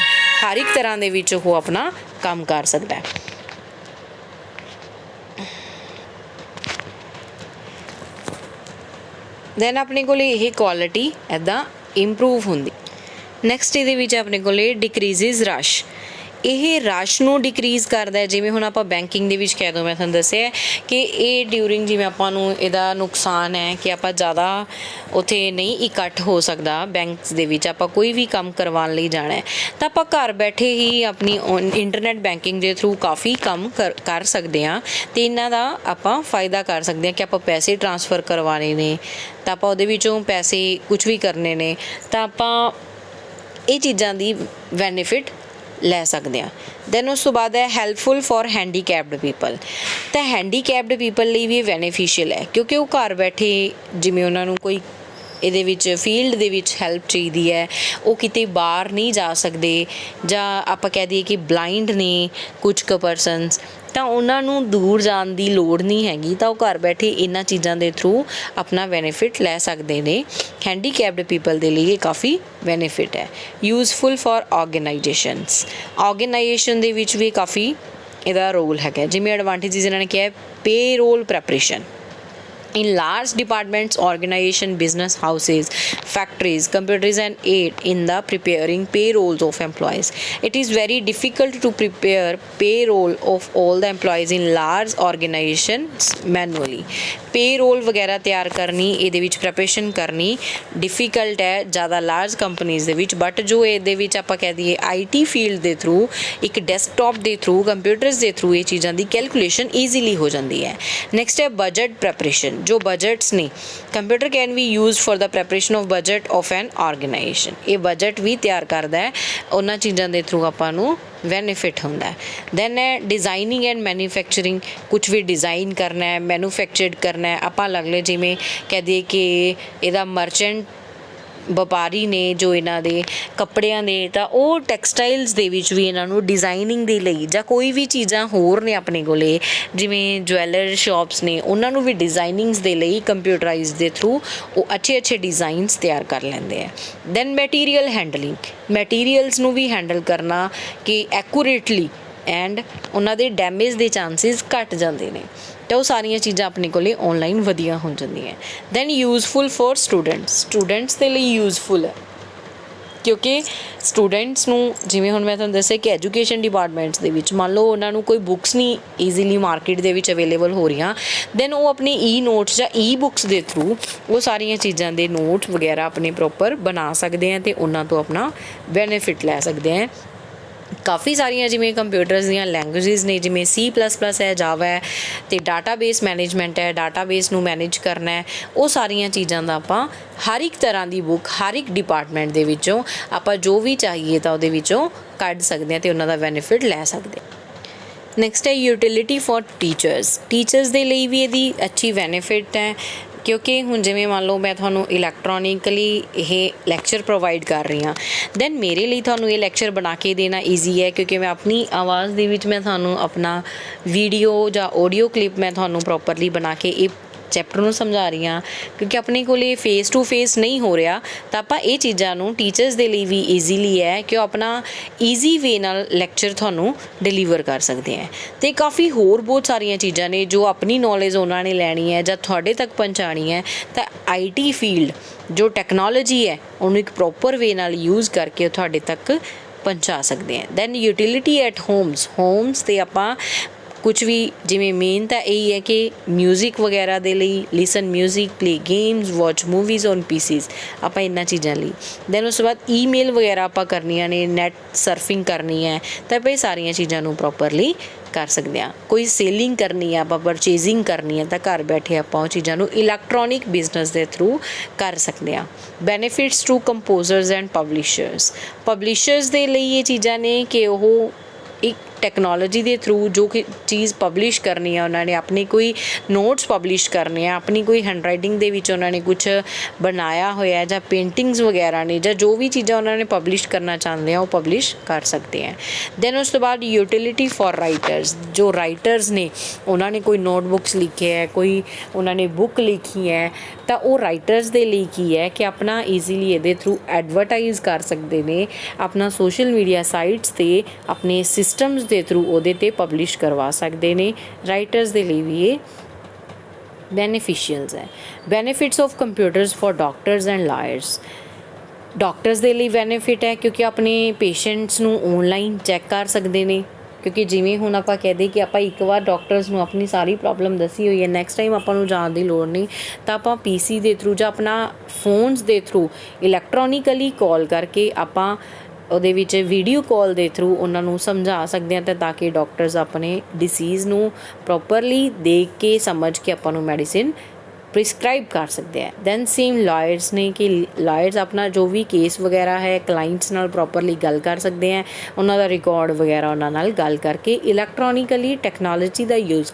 ਹਰ ਇੱਕ ਤਰ੍ਹਾਂ ਦੇ ਵਿੱਚ ਉਹ ਆਪਣਾ ਕੰਮ ਕਰ ਸਕਦਾ ਹੈ। ਦੈਨ ਆਪਣੇ ਕੋਲ ਇਹ ਕੁਆਲਿਟੀ ਇੱਦਾਂ ਇੰਪਰੂਵ ਹੁੰਦੀ। ਨੈਕਸਟ ਇਹਦੇ ਵਿੱਚ ਆਪਣੇ ਕੋਲ ਡਿਕਰੀਜ਼ਿਜ਼ ਰਸ਼। ਇਹ ਰਸ਼ ਨੂੰ ਡਿਕਰੀਜ਼ ਕਰਦਾ ਹੈ। ਜਿਵੇਂ ਹੁਣ ਆਪਾਂ ਬੈਂਕਿੰਗ ਦੇ ਵਿੱਚ ਕਹਿ ਦੋ, ਮੈਂ ਤੁਹਾਨੂੰ ਦੱਸਿਆ ਕਿ ਇਹ ਡਿਊਰਿੰਗ ਜਿਵੇਂ ਆਪਾਂ ਨੂੰ ਇਹਦਾ ਨੁਕਸਾਨ ਹੈ ਕਿ ਆਪਾਂ ਜ਼ਿਆਦਾ ਉੱਥੇ ਨਹੀਂ ਇਕੱਠ ਹੋ ਸਕਦਾ ਬੈਂਕਸ ਦੇ ਵਿੱਚ, ਆਪਾਂ ਕੋਈ ਵੀ ਕੰਮ ਕਰਵਾਉਣ ਲਈ ਜਾਣਾ ਹੈ ਤਾਂ ਆਪਾਂ ਘਰ ਬੈਠੇ ਹੀ ਆਪਣੀ ਇੰਟਰਨੈਟ ਬੈਂਕਿੰਗ ਦੇ ਥਰੂ ਕਾਫੀ ਕੰਮ ਕਰ ਸਕਦੇ ਹਾਂ ਅਤੇ ਇਹਨਾਂ ਦਾ ਆਪਾਂ ਫਾਇਦਾ ਕਰ ਸਕਦੇ ਹਾਂ ਕਿ ਆਪਾਂ ਪੈਸੇ ਟ੍ਰਾਂਸਫਰ ਕਰਵਾਉਣੇ ਨੇ ਤਾਂ ਆਪਾਂ ਉਹਦੇ ਵਿੱਚੋਂ ਪੈਸੇ ਕੁਝ ਵੀ ਕਰਨੇ ਨੇ ਤਾਂ ਆਪਾਂ ਇਹ ਚੀਜ਼ਾਂ ਦੀ ਬੈਨੀਫਿਟ ਲੈ ਸਕਦੇ ਹਾਂ। ਦੈਨ ਉਸ ਤੋਂ ਬਾਅਦ ਹੈ ਹੈਲਪਫੁਲ ਫॉर ਹੈਂਡੀਕੈਪਡ ਪੀਪਲ। ਤਾਂ ਹੈਂਡੀਕੈਪਡ ਪੀਪਲ ਲਈ ਵੀ ਇਹ ਬੈਨੀਫੀਸ਼ੀਅਲ ਹੈ ਕਿਉਂਕਿ ਉਹ ਘਰ ਬੈਠੇ ਜਿਵੇਂ ਉਹਨਾਂ ਨੂੰ ਕੋਈ ਇਹਦੇ ਵਿੱਚ ਫੀਲਡ ਦੇ ਵਿੱਚ ਹੈਲਪ ਚਾਹੀਦੀ ਹੈ, ਉਹ ਕਿਤੇ ਬਾਹਰ ਨਹੀਂ ਜਾ ਸਕਦੇ ਜਾਂ ਆਪਾਂ ਕਹਿ ਦਈਏ ਕਿ ਬਲਾਈਂਡ ਨੇ ਕੁਝ ਕੁ ਪਰਸਨਸ, ਤਾਂ ਉਹਨਾਂ ਨੂੰ ਦੂਰ ਜਾਣ ਦੀ ਲੋੜ ਨਹੀਂ ਹੈਗੀ ਤਾਂ ਉਹ ਘਰ ਬੈਠੇ ਇਹਨਾਂ ਚੀਜ਼ਾਂ ਦੇ ਥਰੂ ਆਪਣਾ ਬੈਨੀਫਿਟ ਲੈ ਸਕਦੇ ਨੇ। ਹੈਂਡੀਕੈਪਡ ਪੀਪਲ ਦੇ ਲਈ ਇਹ ਕਾਫੀ ਬੈਨੀਫਿਟ ਹੈ। ਯੂਜ਼ਫੁਲ ਫॉर ਆਰਗੇਨਾਈਜੇਸ਼ਨਸ, ਆਰਗੇਨਾਈਜੇਸ਼ਨ ਦੇ ਵਿੱਚ ਵੀ ਕਾਫੀ ਇਹਦਾ ਰੋਲ ਹੈਗਾ। ਜਿਵੇਂ ਐਡਵਾਂਟੇਜਸ ਇਹਨਾਂ ਨੇ ਕਿਹਾ payroll preparation in large departments, organization, business houses, factories, computers and aid in the preparing payrolls of employees. It is very difficult to prepare payroll of all the employees in large organizations manually. Payroll ਵਗੈਰਾ ਤਿਆਰ ਕਰਨੀ, ਇਹਦੇ ਵਿੱਚ preparation ਕਰਨੀ difficult ਹੈ ਜ਼ਿਆਦਾ large companies ਦੇ ਵਿੱਚ, ਬਟ ਜੋ ਇਹਦੇ ਵਿੱਚ ਆਪਾਂ ਕਹਿ ਦਈਏ IT ਫੀਲਡ ਦੇ ਥਰੂ ਇੱਕ ਡੈਸਕਟਾਪ ਦੇ ਥਰੂ ਕੰਪਿਊਟਰਸ ਦੇ ਥਰੂ ਇਹ ਚੀਜ਼ਾਂ ਦੀ ਕੈਲਕੂਲੇਸ਼ਨ ਈਜ਼ੀਲੀ ਹੋ ਜਾਂਦੀ ਹੈ। ਨੈਕਸਟ ਹੈ ਬਜਟ ਪ੍ਰੈਪਰੇਸ਼ਨ। ਜੋ ਬਜਟਸ ਨੇ computer can be use for the preparation of budget of N organisation. ਇਹ ਬਜਟ ਵੀ ਤਿਆਰ ਕਰਦਾ ਹੈ, ਉਹਨਾਂ ਚੀਜ਼ਾਂ ਦੇ ਥਰੂ ਆਪਾਂ ਨੂੰ ਬੈਨੀਫਿਟ ਹੁੰਦਾ ਹੈ। ਦੈਨ ਹੈ ਡਿਜ਼ਾਈਨਿੰਗ ਐਂਡ ਮੈਨੂਫੈਕਚਰਿੰਗ, ਕੁਛ ਵੀ ਡਿਜ਼ਾਈਨ ਕਰਨਾ ਹੈ, ਮੈਨੂਫੈਕਚਰਡ ਕਰਨਾ ਹੈ। ਆਪਾਂ ਲੱਗ ਲਏ ਜਿਵੇਂ ਕਹਿ ਦਈਏ ਕਿ ਇਹਦਾ ਮਰਚੈਂਟ ਵਪਾਰੀ ਨੇ ਜੋ ਇਹਨਾਂ ਦੇ ਕੱਪੜਿਆਂ ਦੇ, ਤਾਂ ਉਹ ਟੈਕਸਟਾਈਲਸ ਦੇ ਵਿੱਚ ਵੀ ਇਹਨਾਂ ਨੂੰ ਡਿਜ਼ਾਈਨਿੰਗ ਦੇ ਲਈ ਜਾਂ ਕੋਈ ਵੀ ਚੀਜ਼ਾਂ ਹੋਰ ਨੇ ਆਪਣੇ ਕੋਲੇ ਜਿਵੇਂ ਜਵੈਲਰ ਸ਼ਾਪਸ ਨੇ, ਉਹਨਾਂ ਨੂੰ ਵੀ ਡਿਜ਼ਾਈਨਿੰਗਸ ਦੇ ਲਈ ਕੰਪਿਊਟਰਾਈਜ਼ ਦੇ ਥਰੂ ਉਹ ਅੱਛੇ ਡਿਜ਼ਾਈਨਸ ਤਿਆਰ ਕਰ ਲੈਂਦੇ ਆ। ਦੈਨ ਮਟੀਰੀਅਲ ਹੈਂਡਲਿੰਗ, ਮਟੀਰੀਅਲਸ ਨੂੰ ਵੀ ਹੈਂਡਲ ਕਰਨਾ ਕਿ ਐਕੂਰੇਟਲੀ ਐਂਡ ਉਹਨਾਂ ਦੇ ਡੈਮੇਜ ਦੇ ਚਾਂਸਿਸ ਘੱਟ ਜਾਂਦੇ ਨੇ, ਤਾਂ ਉਹ ਸਾਰੀਆਂ ਚੀਜ਼ਾਂ ਆਪਣੇ ਕੋਲੇ ਔਨਲਾਈਨ ਵਧੀਆ ਹੋ ਜਾਂਦੀਆਂ। Then useful for students, students ਦੇ ਲਈ ਯੂਜ਼ਫੁਲ ਹੈ ਕਿਉਂਕਿ ਸਟੂਡੈਂਟਸ ਨੂੰ ਜਿਵੇਂ ਹੁਣ ਮੈਂ ਤੁਹਾਨੂੰ ਦੱਸਿਆ ਕਿ ਐਜੂਕੇਸ਼ਨ ਡਿਪਾਰਟਮੈਂਟਸ ਦੇ ਵਿੱਚ ਮੰਨ ਲਓ ਉਹਨਾਂ ਨੂੰ ਕੋਈ ਬੁੱਕਸ ਨਹੀਂ ਈਜ਼ੀਲੀ ਮਾਰਕੀਟ ਦੇ ਵਿੱਚ ਅਵੇਲੇਬਲ ਹੋ ਰਹੀਆਂ, ਦੈਨ ਉਹ ਆਪਣੀ ਨੋਟਸ ਜਾਂ ਬੁੱਕਸ ਦੇ ਥਰੂ ਉਹ ਸਾਰੀਆਂ ਚੀਜ਼ਾਂ ਦੇ ਨੋਟ ਵਗੈਰਾ ਆਪਣੇ ਪ੍ਰੋਪਰ ਬਣਾ ਸਕਦੇ ਆ ਅਤੇ ਉਹਨਾਂ ਤੋਂ ਆਪਣਾ ਬੈਨੀਫਿਟ ਲੈ ਸਕਦੇ ਆ। ਕਾਫੀ ਸਾਰੀਆਂ ਜਿਵੇਂ ਕੰਪਿਊਟਰਸ ਦੀਆਂ ਲੈਂਗੁਏਜਿਸ ਨੇ ਜਿਵੇਂ C++ ਹੈ, ਜਾਵਾ ਹੈ ਅਤੇ ਡਾਟਾਬੇਸ ਮੈਨੇਜਮੈਂਟ ਹੈ, ਡਾਟਾਬੇਸ ਨੂੰ ਮੈਨੇਜ ਕਰਨਾ ਹੈ, ਉਹ ਸਾਰੀਆਂ ਚੀਜ਼ਾਂ ਦਾ ਆਪਾਂ ਹਰ ਇੱਕ ਤਰ੍ਹਾਂ ਦੀ ਬੁੱਕ ਹਰ ਇੱਕ ਡਿਪਾਰਟਮੈਂਟ ਦੇ ਵਿੱਚੋਂ ਆਪਾਂ ਜੋ ਵੀ ਚਾਹੀਏ ਤਾਂ ਉਹਦੇ ਵਿੱਚੋਂ ਕੱਢ ਸਕਦੇ ਹਾਂ ਅਤੇ ਉਹਨਾਂ ਦਾ ਬੈਨੀਫਿਟ ਲੈ ਸਕਦੇ ਹਾਂ। ਨੈਕਸਟ ਹੈ ਯੂਟਿਲਿਟੀ ਫॉर ਟੀਚਰਸ, ਟੀਚਰਸ ਦੇ ਲਈ ਵੀ ਇਹਦੀ ਅੱਛੀ ਬੈਨੀਫਿਟ ਹੈ ਕਿਉਂਕਿ ਹੁਣ ਜਿਵੇਂ ਮੰਨ ਲਓ ਮੈਂ ਤੁਹਾਨੂੰ ਇਲੈਕਟ੍ਰੋਨਿਕਲੀ ਇਹ ਲੈਕਚਰ ਪ੍ਰੋਵਾਈਡ ਕਰ ਰਹੀ ਹਾਂ, ਦੈਨ ਮੇਰੇ ਲਈ ਤੁਹਾਨੂੰ ਇਹ ਲੈਕਚਰ ਬਣਾ ਕੇ ਦੇਣਾ ਈਜ਼ੀ ਹੈ ਕਿਉਂਕਿ ਮੈਂ ਆਪਣੀ ਆਵਾਜ਼ ਦੇ ਵਿੱਚ ਮੈਂ ਤੁਹਾਨੂੰ ਆਪਣਾ ਵੀਡੀਓ ਜਾਂ ਆਡੀਓ ਕਲਿੱਪ ਮੈਂ ਤੁਹਾਨੂੰ ਪ੍ਰੋਪਰਲੀ ਬਣਾ ਕੇ ਇਹ ਚੈਪਟਰ ਨੂੰ ਸਮਝਾ ਰਹੀ ਹਾਂ। ਕਿਉਂਕਿ ਆਪਣੇ ਕੋਲ ਇਹ ਫੇਸ ਟੂ ਫੇਸ ਨਹੀਂ ਹੋ ਰਿਹਾ ਤਾਂ ਆਪਾਂ ਇਹ ਚੀਜ਼ਾਂ ਨੂੰ ਟੀਚਰਸ ਦੇ ਲਈ ਵੀ ਈਜ਼ੀਲੀ ਹੈ ਕਿ ਉਹ ਆਪਣਾ ਈਜ਼ੀ ਵੇ ਨਾਲ ਲੈਕਚਰ ਤੁਹਾਨੂੰ ਡਿਲੀਵਰ ਕਰ ਸਕਦੇ ਹੈ। ਅਤੇ ਕਾਫੀ ਹੋਰ ਬਹੁਤ ਸਾਰੀਆਂ ਚੀਜ਼ਾਂ ਨੇ ਜੋ ਆਪਣੀ ਨੌਲੇਜ ਉਹਨਾਂ ਨੇ ਲੈਣੀ ਹੈ ਜਾਂ ਤੁਹਾਡੇ ਤੱਕ ਪਹੁੰਚਾਉਣੀ ਹੈ, ਤਾਂ IT ਫੀਲਡ ਜੋ ਟੈਕਨੋਲੋਜੀ ਹੈ ਉਹਨੂੰ ਇੱਕ ਪ੍ਰੋਪਰ ਵੇ ਨਾਲ ਯੂਜ਼ ਕਰਕੇ ਤੁਹਾਡੇ ਤੱਕ ਪਹੁੰਚਾ ਸਕਦੇ ਹੈ। ਦੈਨ ਯੂਟਿਲਿਟੀ ਐਟ ਹੋਮਸ 'ਤੇ ਆਪਾਂ ਕੁਛ ਵੀ ਜਿਵੇਂ ਮੇਨ ਤਾਂ ਇਹੀ ਹੈ ਕਿ ਮਿਊਜ਼ਿਕ ਵਗੈਰਾ ਦੇ ਲਈ ਲਿਸਨ music, play games, watch movies on PCs, ਆਪਾਂ ਇਹਨਾਂ ਚੀਜ਼ਾਂ ਲਈ। ਦੈਨ ਉਸ ਤੋਂ ਬਾਅਦ ਈਮੇਲ ਵਗੈਰਾ ਆਪਾਂ ਕਰਨੀਆਂ ਨੇ, ਨੈਟ ਸਰਫਿੰਗ ਕਰਨੀ ਹੈ ਤਾਂ ਆਪਾਂ ਇਹ ਸਾਰੀਆਂ ਚੀਜ਼ਾਂ ਨੂੰ ਪ੍ਰੋਪਰਲੀ ਕਰ ਸਕਦੇ ਹਾਂ। ਕੋਈ ਸੇਲਿੰਗ ਕਰਨੀ ਹੈ, ਆਪਾਂ ਪਰਚੇਜ਼ਿੰਗ ਕਰਨੀ ਹੈ ਤਾਂ ਘਰ ਬੈਠੇ ਆਪਾਂ ਉਹ ਚੀਜ਼ਾਂ ਨੂੰ ਇਲੈਕਟ੍ਰੋਨਿਕ ਬਿਜ਼ਨਸ ਦੇ ਥਰੂ ਕਰ ਸਕਦੇ ਹਾਂ। ਬੈਨੀਫਿਟਸ ਟੂ ਕੰਪੋਜ਼ਰਸ ਐਂਡ ਪਬਲਿਸ਼ਰਸ ਦੇ ਲਈ ਇਹ ਚੀਜ਼ਾਂ ਨੇ ਕਿ ਉਹ ਇੱਕ ਟੈਕਨੋਲੋਜੀ ਦੇ ਥਰੂ ਜੋ ਕਿ ਚੀਜ਼ ਪਬਲਿਸ਼ ਕਰਨੀ ਹੈ, ਉਹਨਾਂ ਨੇ ਆਪਣੀ ਕੋਈ ਨੋਟਸ ਪਬਲਿਸ਼ ਕਰਨੇ ਆ, ਆਪਣੀ ਕੋਈ ਹੈਂਡਰਾਈਟਿੰਗ ਦੇ ਵਿੱਚ ਉਹਨਾਂ ਨੇ ਕੁਛ ਬਣਾਇਆ ਹੋਇਆ ਜਾਂ ਪੇਂਟਿੰਗਸ ਵਗੈਰਾ ਨੇ ਜਾਂ ਜੋ ਵੀ ਚੀਜ਼ਾਂ ਉਹਨਾਂ ਨੇ ਪਬਲਿਸ਼ ਕਰਨਾ ਚਾਹੁੰਦੇ ਆ ਉਹ ਪਬਲਿਸ਼ ਕਰ ਸਕਦੇ ਹੈ। ਦੈਨ ਉਸ ਤੋਂ ਬਾਅਦ ਯੂਟਿਲਿਟੀ ਫॉर ਰਾਈਟਰਸ, ਜੋ ਰਾਈਟਰਸ ਨੇ ਉਹਨਾਂ ਨੇ ਕੋਈ ਨੋਟਬੁੱਕਸ ਲਿਖੇ ਹੈ, ਕੋਈ ਉਹਨਾਂ ਨੇ ਬੁੱਕ ਲਿਖੀ ਹੈ, ਤਾਂ ਉਹ ਰਾਈਟਰਸ ਦੇ ਲਈ ਕੀ ਹੈ ਕਿ ਆਪਣਾ ਈਜ਼ੀਲੀ ਇਹਦੇ ਥਰੂ ਐਡਵਰਟਾਈਜ਼ ਕਰ ਸਕਦੇ ਨੇ, ਆਪਣਾ ਸੋਸ਼ਲ ਮੀਡੀਆ ਸਾਈਟਸ 'ਤੇ ਆਪਣੇ ਸਿਸਟਮਸ ਦੇ ਥਰੂ ਉਹਦੇ 'ਤੇ ਪਬਲਿਸ਼ ਕਰਵਾ ਸਕਦੇ ਨੇ। ਰਾਈਟਰਸ ਦੇ ਲਈ ਵੀ ਇਹ ਬੈਨੀਫਿਸ਼ੀਅਲਸ ਹੈ। Benefits of computers for doctors and lawyers, doctors ਦੇ ਲਈ ਬੈਨੀਫਿਟ ਹੈ ਕਿਉਂਕਿ ਆਪਣੇ ਪੇਸ਼ੈਂਟਸ ਨੂੰ ਔਨਲਾਈਨ ਚੈੱਕ ਕਰ ਸਕਦੇ ਨੇ, ਕਿਉਂਕਿ ਜਿਵੇਂ ਹੁਣ ਆਪਾਂ ਕਹਦੇ ਕਿ ਆਪਾਂ ਇੱਕ ਵਾਰ ਡਾਕਟਰਸ ਨੂੰ ਆਪਣੀ ਸਾਰੀ ਪ੍ਰੋਬਲਮ ਦੱਸੀ ਹੋਈ ਹੈ, ਨੈਕਸਟ ਟਾਈਮ ਆਪਾਂ ਨੂੰ ਜਾਣ ਦੀ ਲੋੜ ਨਹੀਂ, ਤਾਂ ਆਪਾਂ PC ਦੇ ਥਰੂ ਜਾਂ ਆਪਣਾ ਫੋਨਸ ਦੇ ਥਰੂ ਇਲੈਕਟ੍ਰੋਨਿਕਲੀ ਕਾਲ ਕਰਕੇ ਆਪਾਂ ਉਹਦੇ ਵਿੱਚ ਵੀਡੀਓ ਕਾਲ ਦੇ ਥਰੂ ਉਹਨਾਂ ਨੂੰ ਸਮਝਾ ਸਕਦੇ ਹਾਂ, ਅਤੇ ਤਾਂ ਕਿ ਡਾਕਟਰਸ ਆਪਣੇ ਡਿਸੀਜ਼ ਨੂੰ ਪ੍ਰੋਪਰਲੀ ਦੇਖ ਕੇ ਸਮਝ ਕੇ ਆਪਾਂ ਨੂੰ ਮੈਡੀਸਿਨ ਪ੍ਰਿਸਕ੍ਰਾਈਬ ਕਰ ਸਕਦੇ ਹੈ। ਦੈਨ ਸੇਮ ਲਾਇਰਸ ਨੇ ਕਿ ਲਾਇਰਸ ਆਪਣਾ ਜੋ ਵੀ ਕੇਸ ਵਗੈਰਾ ਹੈ ਕਲਾਇੰਟਸ ਨਾਲ ਪ੍ਰੋਪਰਲੀ ਗੱਲ ਕਰ ਸਕਦੇ ਹੈ, ਉਹਨਾਂ ਦਾ ਰਿਕਾਰਡ ਵਗੈਰਾ ਉਹਨਾਂ ਨਾਲ ਗੱਲ ਕਰਕੇ ਇਲੈਕਟ੍ਰੋਨਿਕਲੀ ਟੈਕਨੋਲੋਜੀ ਦਾ ਯੂਜ਼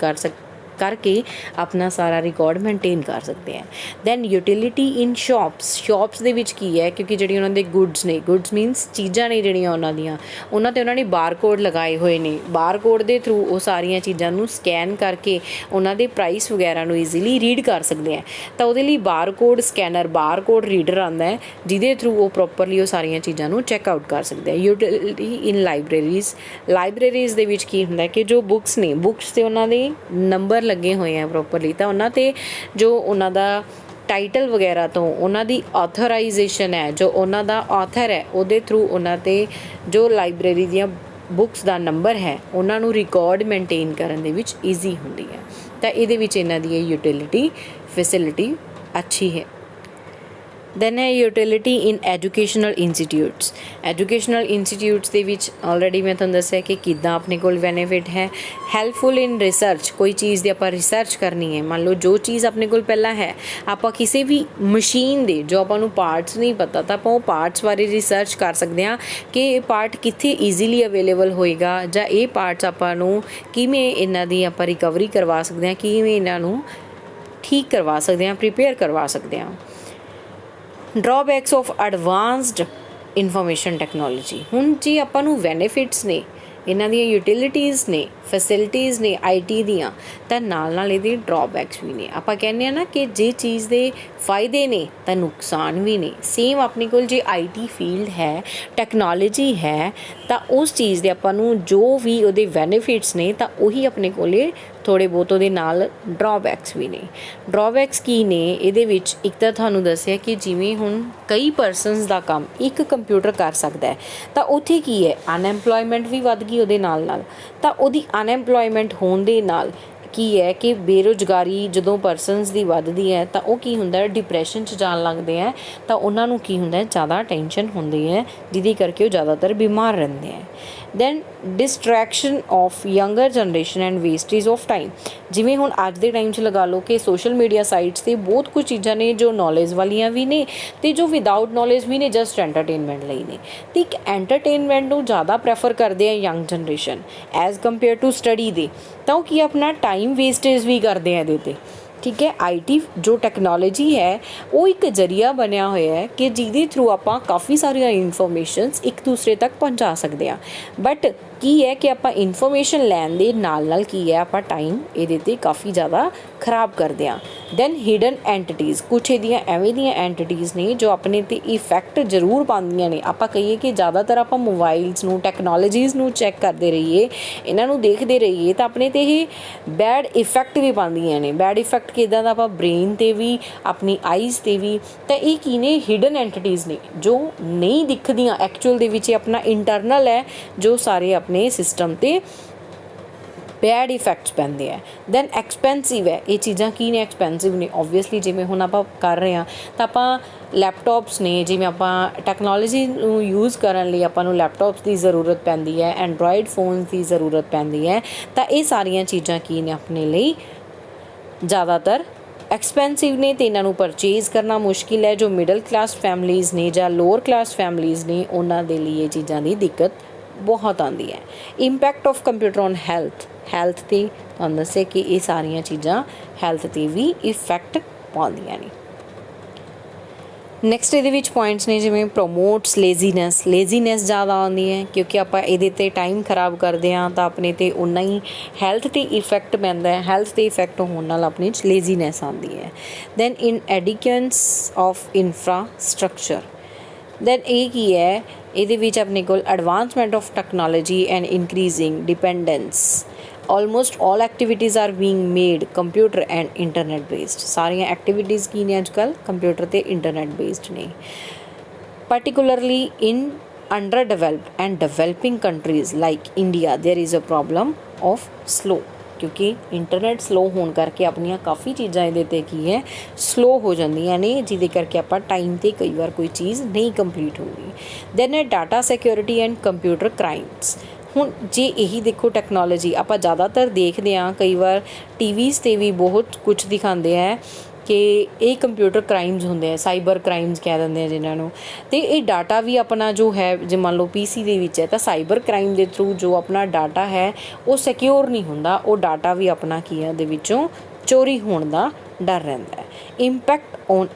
ਕਰਕੇ ਆਪਣਾ ਸਾਰਾ ਰਿਕਾਰਡ ਮੇਨਟੇਨ ਕਰ ਸਕਦੇ ਹੈ। ਦੈਨ ਯੂਟਿਲਿਟੀ ਇਨ ਸ਼ੋਪਸ ਦੇ ਵਿੱਚ ਕੀ ਹੈ, ਕਿਉਂਕਿ ਜਿਹੜੀ ਉਹਨਾਂ ਦੇ ਗੁੱਡਸ ਨੇ, ਗੁੱਡਸ ਮੀਨਸ ਚੀਜ਼ਾਂ ਨੇ ਜਿਹੜੀਆਂ ਉਹਨਾਂ ਦੀਆਂ, ਉਹਨਾਂ 'ਤੇ ਉਹਨਾਂ ਨੇ ਬਾਰਕੋਡ ਲਗਾਏ ਹੋਏ ਨੇ, ਬਾਰਕੋਡ ਦੇ ਥਰੂ ਉਹ ਸਾਰੀਆਂ ਚੀਜ਼ਾਂ ਨੂੰ ਸਕੈਨ ਕਰਕੇ ਉਹਨਾਂ ਦੇ ਪ੍ਰਾਈਸ ਵਗੈਰਾ ਨੂੰ ਈਜ਼ੀਲੀ ਰੀਡ ਕਰ ਸਕਦੇ ਹੈ। ਤਾਂ ਉਹਦੇ ਲਈ ਬਾਰਕੋਡ ਸਕੈਨਰ, ਬਾਰਕੋਡ ਰੀਡਰ ਆਉਂਦਾ ਹੈ, ਜਿਹਦੇ ਥਰੂ ਉਹ ਪ੍ਰੋਪਰਲੀ ਉਹ ਸਾਰੀਆਂ ਚੀਜ਼ਾਂ ਨੂੰ ਚੈੱਕ ਆਊਟ ਕਰ ਸਕਦੇ ਹੈ। ਯੂਟਿਲਿਟੀ ਇਨ ਲਾਇਬ੍ਰੇਰੀਜ਼ ਦੇ ਵਿੱਚ ਕੀ ਹੁੰਦਾ ਕਿ ਜੋ ਬੁੱਕਸ ਨੇ, ਬੁੱਕਸ 'ਤੇ ਉਹਨਾਂ ਦੇ ਨੰਬਰ ਲੱਗੇ ਹੋਏ ਆ ਪ੍ਰੋਪਰਲੀ, ਤਾਂ ਉਹਨਾਂ 'ਤੇ ਜੋ ਉਹਨਾਂ ਦਾ ਟਾਈਟਲ ਵਗੈਰਾ ਤੋਂ ਉਹਨਾਂ ਦੀ ਆਥੋਰਾਈਜੇਸ਼ਨ ਹੈ, ਜੋ ਉਹਨਾਂ ਦਾ ਆਥਰ ਹੈ, ਉਹਦੇ ਥਰੂ ਉਹਨਾਂ 'ਤੇ ਜੋ ਲਾਇਬ੍ਰੇਰੀ ਦੀਆਂ ਬੁੱਕਸ ਦਾ ਨੰਬਰ ਹੈ ਉਹਨਾਂ ਨੂੰ ਰਿਕਾਰਡ ਮੇਨਟੇਨ ਕਰਨ ਦੇ ਵਿੱਚ ਈਜ਼ੀ ਹੁੰਦੀ ਹੈ। ਤਾਂ ਇਹਦੇ ਵਿੱਚ ਇਹਨਾਂ ਦੀ ਇਹ ਯੂਟਿਲਿਟੀ ਫੈਸਿਲਿਟੀ ਅੱਛੀ ਹੈ। ਦੈਨ ਹੈ ਯੂਟਿਲਿਟੀ ਇਨ ਐਜੂਕੇਸ਼ਨਲ ਇੰਸਟੀਟਿਊਟਸ ਦੇ ਵਿੱਚ ਆਲਰੇਡੀ ਮੈਂ ਤੁਹਾਨੂੰ ਦੱਸਿਆ ਕਿ ਕਿੱਦਾਂ ਆਪਣੇ ਕੋਲ ਬੈਨੀਫਿਟ ਹੈ। ਹੈਲਪਫੁਲ ਇਨ ਰਿਸਰਚ, ਕੋਈ ਚੀਜ਼ ਦੀ ਆਪਾਂ ਰਿਸਰਚ ਕਰਨੀ ਹੈ, ਮੰਨ ਲਓ ਜੋ ਚੀਜ਼ ਆਪਣੇ ਕੋਲ ਪਹਿਲਾਂ ਹੈ, ਆਪਾਂ ਕਿਸੇ ਵੀ ਮਸ਼ੀਨ ਦੇ ਜੋ ਆਪਾਂ ਨੂੰ ਪਾਰਟਸ ਨਹੀਂ ਪਤਾ, ਤਾਂ ਆਪਾਂ ਉਹ ਪਾਰਟਸ ਬਾਰੇ ਰਿਸਰਚ ਕਰ ਸਕਦੇ ਹਾਂ ਕਿ ਇਹ ਪਾਰਟ ਕਿੱਥੇ ਈਜ਼ੀਲੀ ਅਵੇਲੇਬਲ ਹੋਏਗਾ, ਜਾਂ ਇਹ ਪਾਰਟਸ ਆਪਾਂ ਨੂੰ ਕਿਵੇਂ ਇਹਨਾਂ ਦੀ ਆਪਾਂ ਰਿਕਵਰੀ ਕਰਵਾ ਸਕਦੇ ਹਾਂ, ਕਿਵੇਂ ਇਹਨਾਂ ਨੂੰ ਠੀਕ ਕਰਵਾ ਸਕਦੇ ਹਾਂ, ਪ੍ਰੀਪੇਅਰ ਕਰਵਾ ਸਕਦੇ ਹਾਂ। Drawbacks of advanced information technology, ਹੁਣ ਜੀ ਆਪਾਂ ਨੂੰ ਬੈਨੀਫਿਟਸ ਨੇ, ਇਹਨਾਂ ਦੀਆਂ ਯੂਟਿਲਿਟੀਜ਼ ਨੇ, ਫੈਸਿਲਿਟੀਜ਼ ਨੇ IT ਦੀਆਂ, ਤਾਂ ਨਾਲ ਇਹਦੇ ਡਰਾਬੈਕਸ ਵੀ ਨੇ। ਆਪਾਂ ਕਹਿੰਦੇ ਹਾਂ ਨਾ ਕਿ ਜੇ ਚੀਜ਼ ਦੇ ਫਾਇਦੇ ਨੇ ਤਾਂ ਨੁਕਸਾਨ ਵੀ ਨੇ। ਸੇਮ ਆਪਣੇ ਕੋਲ ਜੇ IT ਫੀਲਡ ਹੈ, ਟੈਕਨੋਲੋਜੀ ਹੈ, ਤਾਂ ਉਸ ਚੀਜ਼ ਦੇ ਆਪਾਂ ਨੂੰ ਜੋ ਵੀ ਉਹਦੇ ਬੈਨੀਫਿਟਸ ਨੇ ਤਾਂ ਉਹੀ ਆਪਣੇ ਕੋਲੇ ਥੋੜ੍ਹੇ ਬਹੁਤ ਉਹਦੇ ਨਾਲ ਡਰਾਬੈਕਸ ਵੀ ਨੇ। ਡਰਾਬੈਕਸ ਕੀ ਨੇ ਇਹਦੇ ਵਿੱਚ? ਇੱਕ ਤਾਂ ਤੁਹਾਨੂੰ ਦੱਸਿਆ ਕਿ ਜਿਵੇਂ ਹੁਣ ਕਈ ਪਰਸਨਸ ਦਾ ਕੰਮ ਇੱਕ ਕੰਪਿਊਟਰ ਕਰ ਸਕਦਾ ਹੈ, ਤਾਂ ਉੱਥੇ ਕੀ ਹੈ, ਅਨਐਮਪਲੋਇਮੈਂਟ ਵੀ ਵੱਧ ਗਈ ਉਹਦੇ ਨਾਲ। ਤਾਂ ਉਹਦੀ ਅਨਐਮਪਲੋਇਮੈਂਟ ਹੋਣ ਦੇ ਨਾਲ ਕੀ ਹੈ ਕਿ ਬੇਰੁਜ਼ਗਾਰੀ ਜਦੋਂ ਪਰਸਨਸ ਦੀ ਵੱਧਦੀ ਹੈ ਤਾਂ ਉਹ ਕੀ ਹੁੰਦਾ, ਡਿਪਰੈਸ਼ਨ 'ਚ ਜਾਣ ਲੱਗਦੇ ਹੈ, ਤਾਂ ਉਹਨਾਂ ਨੂੰ ਕੀ ਹੁੰਦਾ, ਜ਼ਿਆਦਾ ਟੈਨਸ਼ਨ ਹੁੰਦੀ ਹੈ, ਜਿਹਦੇ ਕਰਕੇ ਉਹ ਜ਼ਿਆਦਾਤਰ ਬਿਮਾਰ ਰਹਿੰਦੇ ਹੈ। Then distraction of younger generation and wastage of time, ਜਿਵੇਂ ਹੁਣ ਅੱਜ ਦੇ ਟਾਈਮ 'ਚ ਲਗਾ ਲਓ ਕਿ ਸੋਸ਼ਲ ਮੀਡੀਆ ਸਾਈਟਸ 'ਤੇ ਬਹੁਤ ਕੁਝ ਚੀਜ਼ਾਂ ਨੇ ਜੋ ਨੌਲੇਜ ਵਾਲੀਆਂ ਵੀ ਨੇ ਅਤੇ ਜੋ ਵਿਦਾਊਟ ਨੌਲੇਜ ਵੀ ਨੇ, ਜਸਟ ਐਂਟਰਟੇਨਮੈਂਟ ਲਈ ਨੇ। ਅਤੇ ਇੱਕ ਐਂਟਰਟੇਨਮੈਂਟ ਨੂੰ ਜ਼ਿਆਦਾ ਪ੍ਰੈਫਰ ਕਰਦੇ ਆ young generation as compare to study ਦੇ, ਤਾਂ ਉਹ ਕੀ ਆਪਣਾ ਟਾਈਮ ਵੇਸਟੇਜ ਵੀ ਕਰਦੇ ਆ ਇਹਦੇ 'ਤੇ। ਠੀਕ ਹੈ, IT ਜੋ ਟੈਕਨੋਲੋਜੀ ਹੈ ਉਹ ਇੱਕ ਜ਼ਰੀਆ ਬਣਿਆ ਹੋਇਆ ਹੈ ਕਿ ਜਿਹਦੇ ਥਰੂ ਆਪਾਂ ਕਾਫੀ ਸਾਰੀਆਂ ਇਨਫੋਰਮੇਸ਼ਨਸ ਇੱਕ ਦੂਸਰੇ ਤੱਕ ਪਹੁੰਚਾ ਸਕਦੇ ਹਾਂ। ਬਟ ਕੀ ਹੈ ਕਿ ਆਪਾਂ ਇਨਫੋਰਮੇਸ਼ਨ ਲੈਣ ਦੇ ਨਾਲ ਕੀ ਹੈ, ਆਪਾਂ ਟਾਈਮ ਇਹਦੇ 'ਤੇ ਕਾਫੀ ਜ਼ਿਆਦਾ ਖਰਾਬ ਕਰਦੇ ਹਾਂ। ਦੈਨ ਹਿਡਨ ਐਂਟੀਟੀਜ਼, ਕੁਛ ਇਹਦੀਆਂ ਐਵੇਂ ਦੀਆਂ ਐਂਟੀਟੀਜ਼ ਨੇ ਜੋ ਆਪਣੇ 'ਤੇ ਇਫੈਕਟ ਜ਼ਰੂਰ ਪਾਉਂਦੀਆਂ ਨੇ। ਆਪਾਂ ਕਹੀਏ ਕਿ ਜ਼ਿਆਦਾਤਰ ਆਪਾਂ ਮੋਬਾਈਲਸ ਨੂੰ, ਟੈਕਨੋਲੋਜੀਜ਼ ਨੂੰ ਚੈੱਕ ਕਰਦੇ ਰਹੀਏ, ਇਹਨਾਂ ਨੂੰ ਦੇਖਦੇ ਰਹੀਏ, ਤਾਂ ਆਪਣੇ 'ਤੇ ਇਹ ਬੈਡ ਇਫੈਕਟ ਵੀ ਪਾਉਂਦੀਆਂ ਨੇ। ਬੈਡ ਇਫੈਕਟ ਕਿੱਦਾਂ ਦਾ? ਆਪਾਂ ਬ੍ਰੇਨ 'ਤੇ ਵੀ, ਆਪਣੀ ਆਈਜ਼ 'ਤੇ ਵੀ। ਤਾਂ ਇਹ ਕੀ ਨੇ, ਹਿਡਨ ਐਂਟੀਟੀਜ਼ ਨੇ ਜੋ ਨਹੀਂ ਦਿਖਦੀਆਂ ਐਕਚੁਅਲ ਦੇ ਵਿੱਚ। ਇਹ ਆਪਣਾ ਇੰਟਰਨਲ ਹੈ ਜੋ ਸਾਰੇ ਆਪਣੇ ਸਿਸਟਮ 'ਤੇ ਬੈਡ ਇਫੈਕਟਸ ਪੈਂਦੇ ਹੈ। ਦੈਨ ਐਕਸਪੈਂਸਿਵ ਹੈ, ਇਹ ਚੀਜ਼ਾਂ ਕੀ ਨੇ, ਐਕਸਪੈਂਸਿਵ ਨੇ। ਓਬਵੀਅਸਲੀ ਜਿਵੇਂ ਹੁਣ ਆਪਾਂ ਕਰ ਰਹੇ ਹਾਂ ਤਾਂ ਆਪਾਂ ਲੈਪਟੋਪਸ ਨੇ, ਜਿਵੇਂ ਆਪਾਂ ਟੈਕਨੋਲੋਜੀ ਨੂੰ ਯੂਜ਼ ਕਰਨ ਲਈ ਆਪਾਂ ਨੂੰ ਲੈਪਟੋਪਸ ਦੀ ਜ਼ਰੂਰਤ ਪੈਂਦੀ ਹੈ, ਐਂਡਰੋਇਡ ਫੋਨਸ ਦੀ ਜ਼ਰੂਰਤ ਪੈਂਦੀ ਹੈ। ਤਾਂ ਇਹ ਸਾਰੀਆਂ ਚੀਜ਼ਾਂ ਕੀ ਨੇ ਆਪਣੇ ਲਈ ਜ਼ਿਆਦਾਤਰ ਐਕਸਪੈਂਸਿਵ ਨੇ, ਅਤੇ ਇਹਨਾਂ ਨੂੰ ਪਰਚੇਜ਼ ਕਰਨਾ ਮੁਸ਼ਕਿਲ ਹੈ। ਜੋ ਮਿਡਲ ਕਲਾਸ ਫੈਮਲੀਜ਼ ਨੇ ਜਾਂ ਲੋਅਰ ਕਲਾਸ ਫੈਮਲੀਜ਼ ਨੇ, ਉਹਨਾਂ ਦੇ ਲਈ ਇਹ ਚੀਜ਼ਾਂ ਦੀ ਦਿੱਕਤ ਬਹੁਤ ਆਉਂਦੀ ਹੈ। Impact of computer on health 'ਤੇ ਤੁਹਾਨੂੰ ਦੱਸਿਆ ਕਿ ਇਹ ਸਾਰੀਆਂ ਚੀਜ਼ਾਂ ਹੈਲਥ 'ਤੇ ਵੀ ਇਫੈਕਟ ਪਾਉਂਦੀਆਂ ਨੇ। ਨੈਕਸਟ ਇਹਦੇ ਵਿੱਚ ਪੁਆਇੰਟਸ ਨੇ ਜਿਵੇਂ ਪ੍ਰੋਮੋਟਸ ਲੇਜ਼ੀਨੈਸ ਜ਼ਿਆਦਾ ਆਉਂਦੀ ਹੈ ਕਿਉਂਕਿ ਆਪਾਂ ਇਹਦੇ 'ਤੇ ਟਾਈਮ ਖਰਾਬ ਕਰਦੇ ਹਾਂ, ਤਾਂ ਆਪਣੇ 'ਤੇ ਉਨਾ ਹੀ ਹੈਲਥ 'ਤੇ ਇਫੈਕਟ ਪੈਂਦਾ ਹੈ। ਹੈਲਥ 'ਤੇ ਇਫੈਕਟ ਹੋਣ ਨਾਲ ਆਪਣੇ 'ਚ ਲੇਜ਼ੀਨੈਸ ਆਉਂਦੀ ਹੈ। ਦੈਨ ਇਨਐਡਿਕੁਐਂਸ ਆਫ ਇਨਫਰਾਸਟਰਕਚਰ, ਦੈਨ ਇਹ ਕੀ ਹੈ, ਇਹਦੇ ਵਿੱਚ ਆਪਣੇ ਕੋਲ advancement of technology and increasing dependence. Almost all activities R being made computer and internet based. ਸਾਰੀਆਂ ਐਕਟੀਵਿਟੀਜ਼ ਕੀ ਨੇ ਅੱਜ ਕੱਲ੍ਹ, ਕੰਪਿਊਟਰ ਅਤੇ ਇੰਟਰਨੈਟ ਬੇਸਡ ਨੇ। particularly in underdeveloped and developing countries like India there is a problem of slow, ਕਿਉਂਕਿ internet slow ਹੋਣ ਕਰਕੇ ਆਪਣੀਆਂ ਕਾफ़ੀ ਚੀਜ਼ਾਂ ਇਹਦੇ 'ਤੇ ਕੀ ਹੈ ਸਲੋ ਹੋ ਜਾਂਦੀਆਂ ਨੇ, ਜਿਹਦੇ ਕਰਕੇ ਆਪਾਂ ਟਾਈਮ 'ਤੇ ਕਈ ਵਾਰ ਕੋਈ ਚੀਜ਼ ਨਹੀਂ ਕੰਪਲੀਟ ਹੁੰਦੀ। ਦੈਨ ਹੈ data security and computer crimes. ਹੁਣ ਜੇ ਇਹੀ ਦੇਖੋ ਟੈਕਨੋਲੋਜੀ ਆਪਾਂ ਜ਼ਿਆਦਾਤਰ ਦੇਖਦੇ ਹਾਂ, ਕਈ ਵਾਰ ਟੀਵੀਜ਼ 'ਤੇ ਵੀ ਬਹੁਤ ਕੁਛ ਦਿਖਾਉਂਦੇ ਹੈ ਕਿ ਇਹ ਕੰਪਿਊਟਰ ਕ੍ਰਾਈਮਸ ਹੁੰਦੇ ਆ, ਸਾਈਬਰ ਕ੍ਰਾਈਮਸ ਕਹਿ ਦਿੰਦੇ ਆ ਜਿਨ੍ਹਾਂ ਨੂੰ। ਅਤੇ ਇਹ ਡਾਟਾ ਵੀ ਆਪਣਾ ਜੋ ਹੈ, ਜੇ ਮੰਨ ਲਓ PC ਦੇ ਵਿੱਚ ਹੈ ਤਾਂ ਸਾਈਬਰ ਕ੍ਰਾਈਮ ਦੇ ਥਰੂ ਜੋ ਆਪਣਾ ਡਾਟਾ ਹੈ ਉਹ ਸਿਕਿਉਰ ਨਹੀਂ ਹੁੰਦਾ, ਉਹ ਡਾਟਾ ਵੀ ਆਪਣਾ ਕੀ ਹੈ ਉਹਦੇ ਵਿੱਚੋਂ ਚੋਰੀ ਹੋਣ ਦਾ ਡਰ ਰਹਿੰਦਾ ਹੈ। ਇੰਪੈਕਟ ਔਨ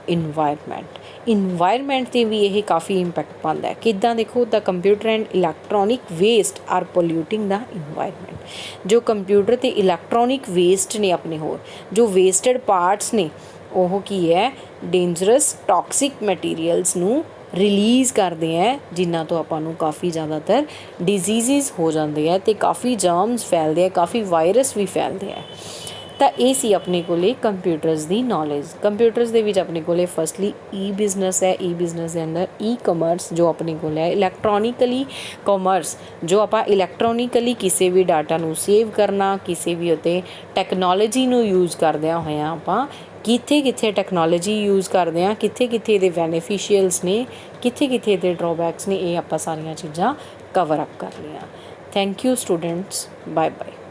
ਇਨਵਾਇਰਮੈਂਟ 'ਤੇ ਵੀ ਇਹ ਕਾਫੀ ਇੰਪੈਕਟ ਪਾਉਂਦਾ ਹੈ। ਕਿੱਦਾਂ ਦੇਖੋ, the computer and electronic waste are polluting the environment. ਜੋ ਕੰਪਿਊਟਰ ਅਤੇ ਇਲੈਕਟ੍ਰੋਨਿਕ ਵੇਸਟ ਨੇ ਆਪਣੇ, ਹੋਰ ਜੋ ਵੇਸਟਡ ਪਾਰਟਸ ਨੇ ਉਹ ਕੀ ਹੈ ਡੇਂਜਰਸ ਟੌਕਸਿਕ ਮਟੀਰੀਅਲਸ ਨੂੰ ਰਿਲੀਜ਼ ਕਰਦੇ ਹੈ, ਜਿਨ੍ਹਾਂ ਤੋਂ ਆਪਾਂ ਨੂੰ ਕਾਫੀ ਜ਼ਿਆਦਾਤਰ ਡਿਜ਼ੀਜ਼ਿਜ਼ ਹੋ ਜਾਂਦੇ ਹੈ ਅਤੇ ਕਾਫੀ ਜਰਮਸ ਫੈਲਦੇ ਹੈ, ਕਾਫੀ ਵਾਇਰਸ ਵੀ ਫੈਲਦੇ ਹੈ। ਤਾਂ ਇਹ ਸੀ ਆਪਣੇ ਕੋਲੇ ਕੰਪਿਊਟਰਸ ਦੀ ਨੌਲੇਜ। ਕੰਪਿਊਟਰਸ ਦੇ ਵਿੱਚ ਆਪਣੇ ਕੋਲੇ ਫਸਟਲੀ ਬਿਜ਼ਨਸ ਹੈ, ਬਿਜ਼ਨਸ ਦੇ ਅੰਦਰ ਕਮਰਸ ਜੋ ਆਪਣੇ ਕੋਲ ਹੈ, ਇਲੈਕਟ੍ਰੋਨਿਕਲੀ ਕਾਮਰਸ ਜੋ ਆਪਾਂ ਇਲੈਕਟ੍ਰੋਨਿਕਲੀ ਕਿਸੇ ਵੀ ਡਾਟਾ ਨੂੰ ਸੇਵ ਕਰਨਾ, ਕਿਸੇ ਵੀ ਉੱਤੇ ਟੈਕਨੋਲੋਜੀ ਨੂੰ ਯੂਜ਼ ਕਰਦਿਆਂ ਹੋਇਆਂ ਆਪਾਂ ਕਿੱਥੇ ਕਿੱਥੇ ਟੈਕਨੋਲੋਜੀ ਯੂਜ਼ ਕਰਦੇ ਹਾਂ, ਕਿੱਥੇ ਕਿੱਥੇ ਇਹਦੇ ਬੈਨੀਫੀਸ਼ੀਅਲਸ ਨੇ, ਕਿੱਥੇ ਕਿੱਥੇ ਇਹਦੇ ਡਰੋਬੈਕਸ ਨੇ, ਇਹ ਆਪਾਂ ਸਾਰੀਆਂ ਚੀਜ਼ਾਂ ਕਵਰ ਅਪ ਕਰ ਲਈਆਂ। Thank you students, bye bye.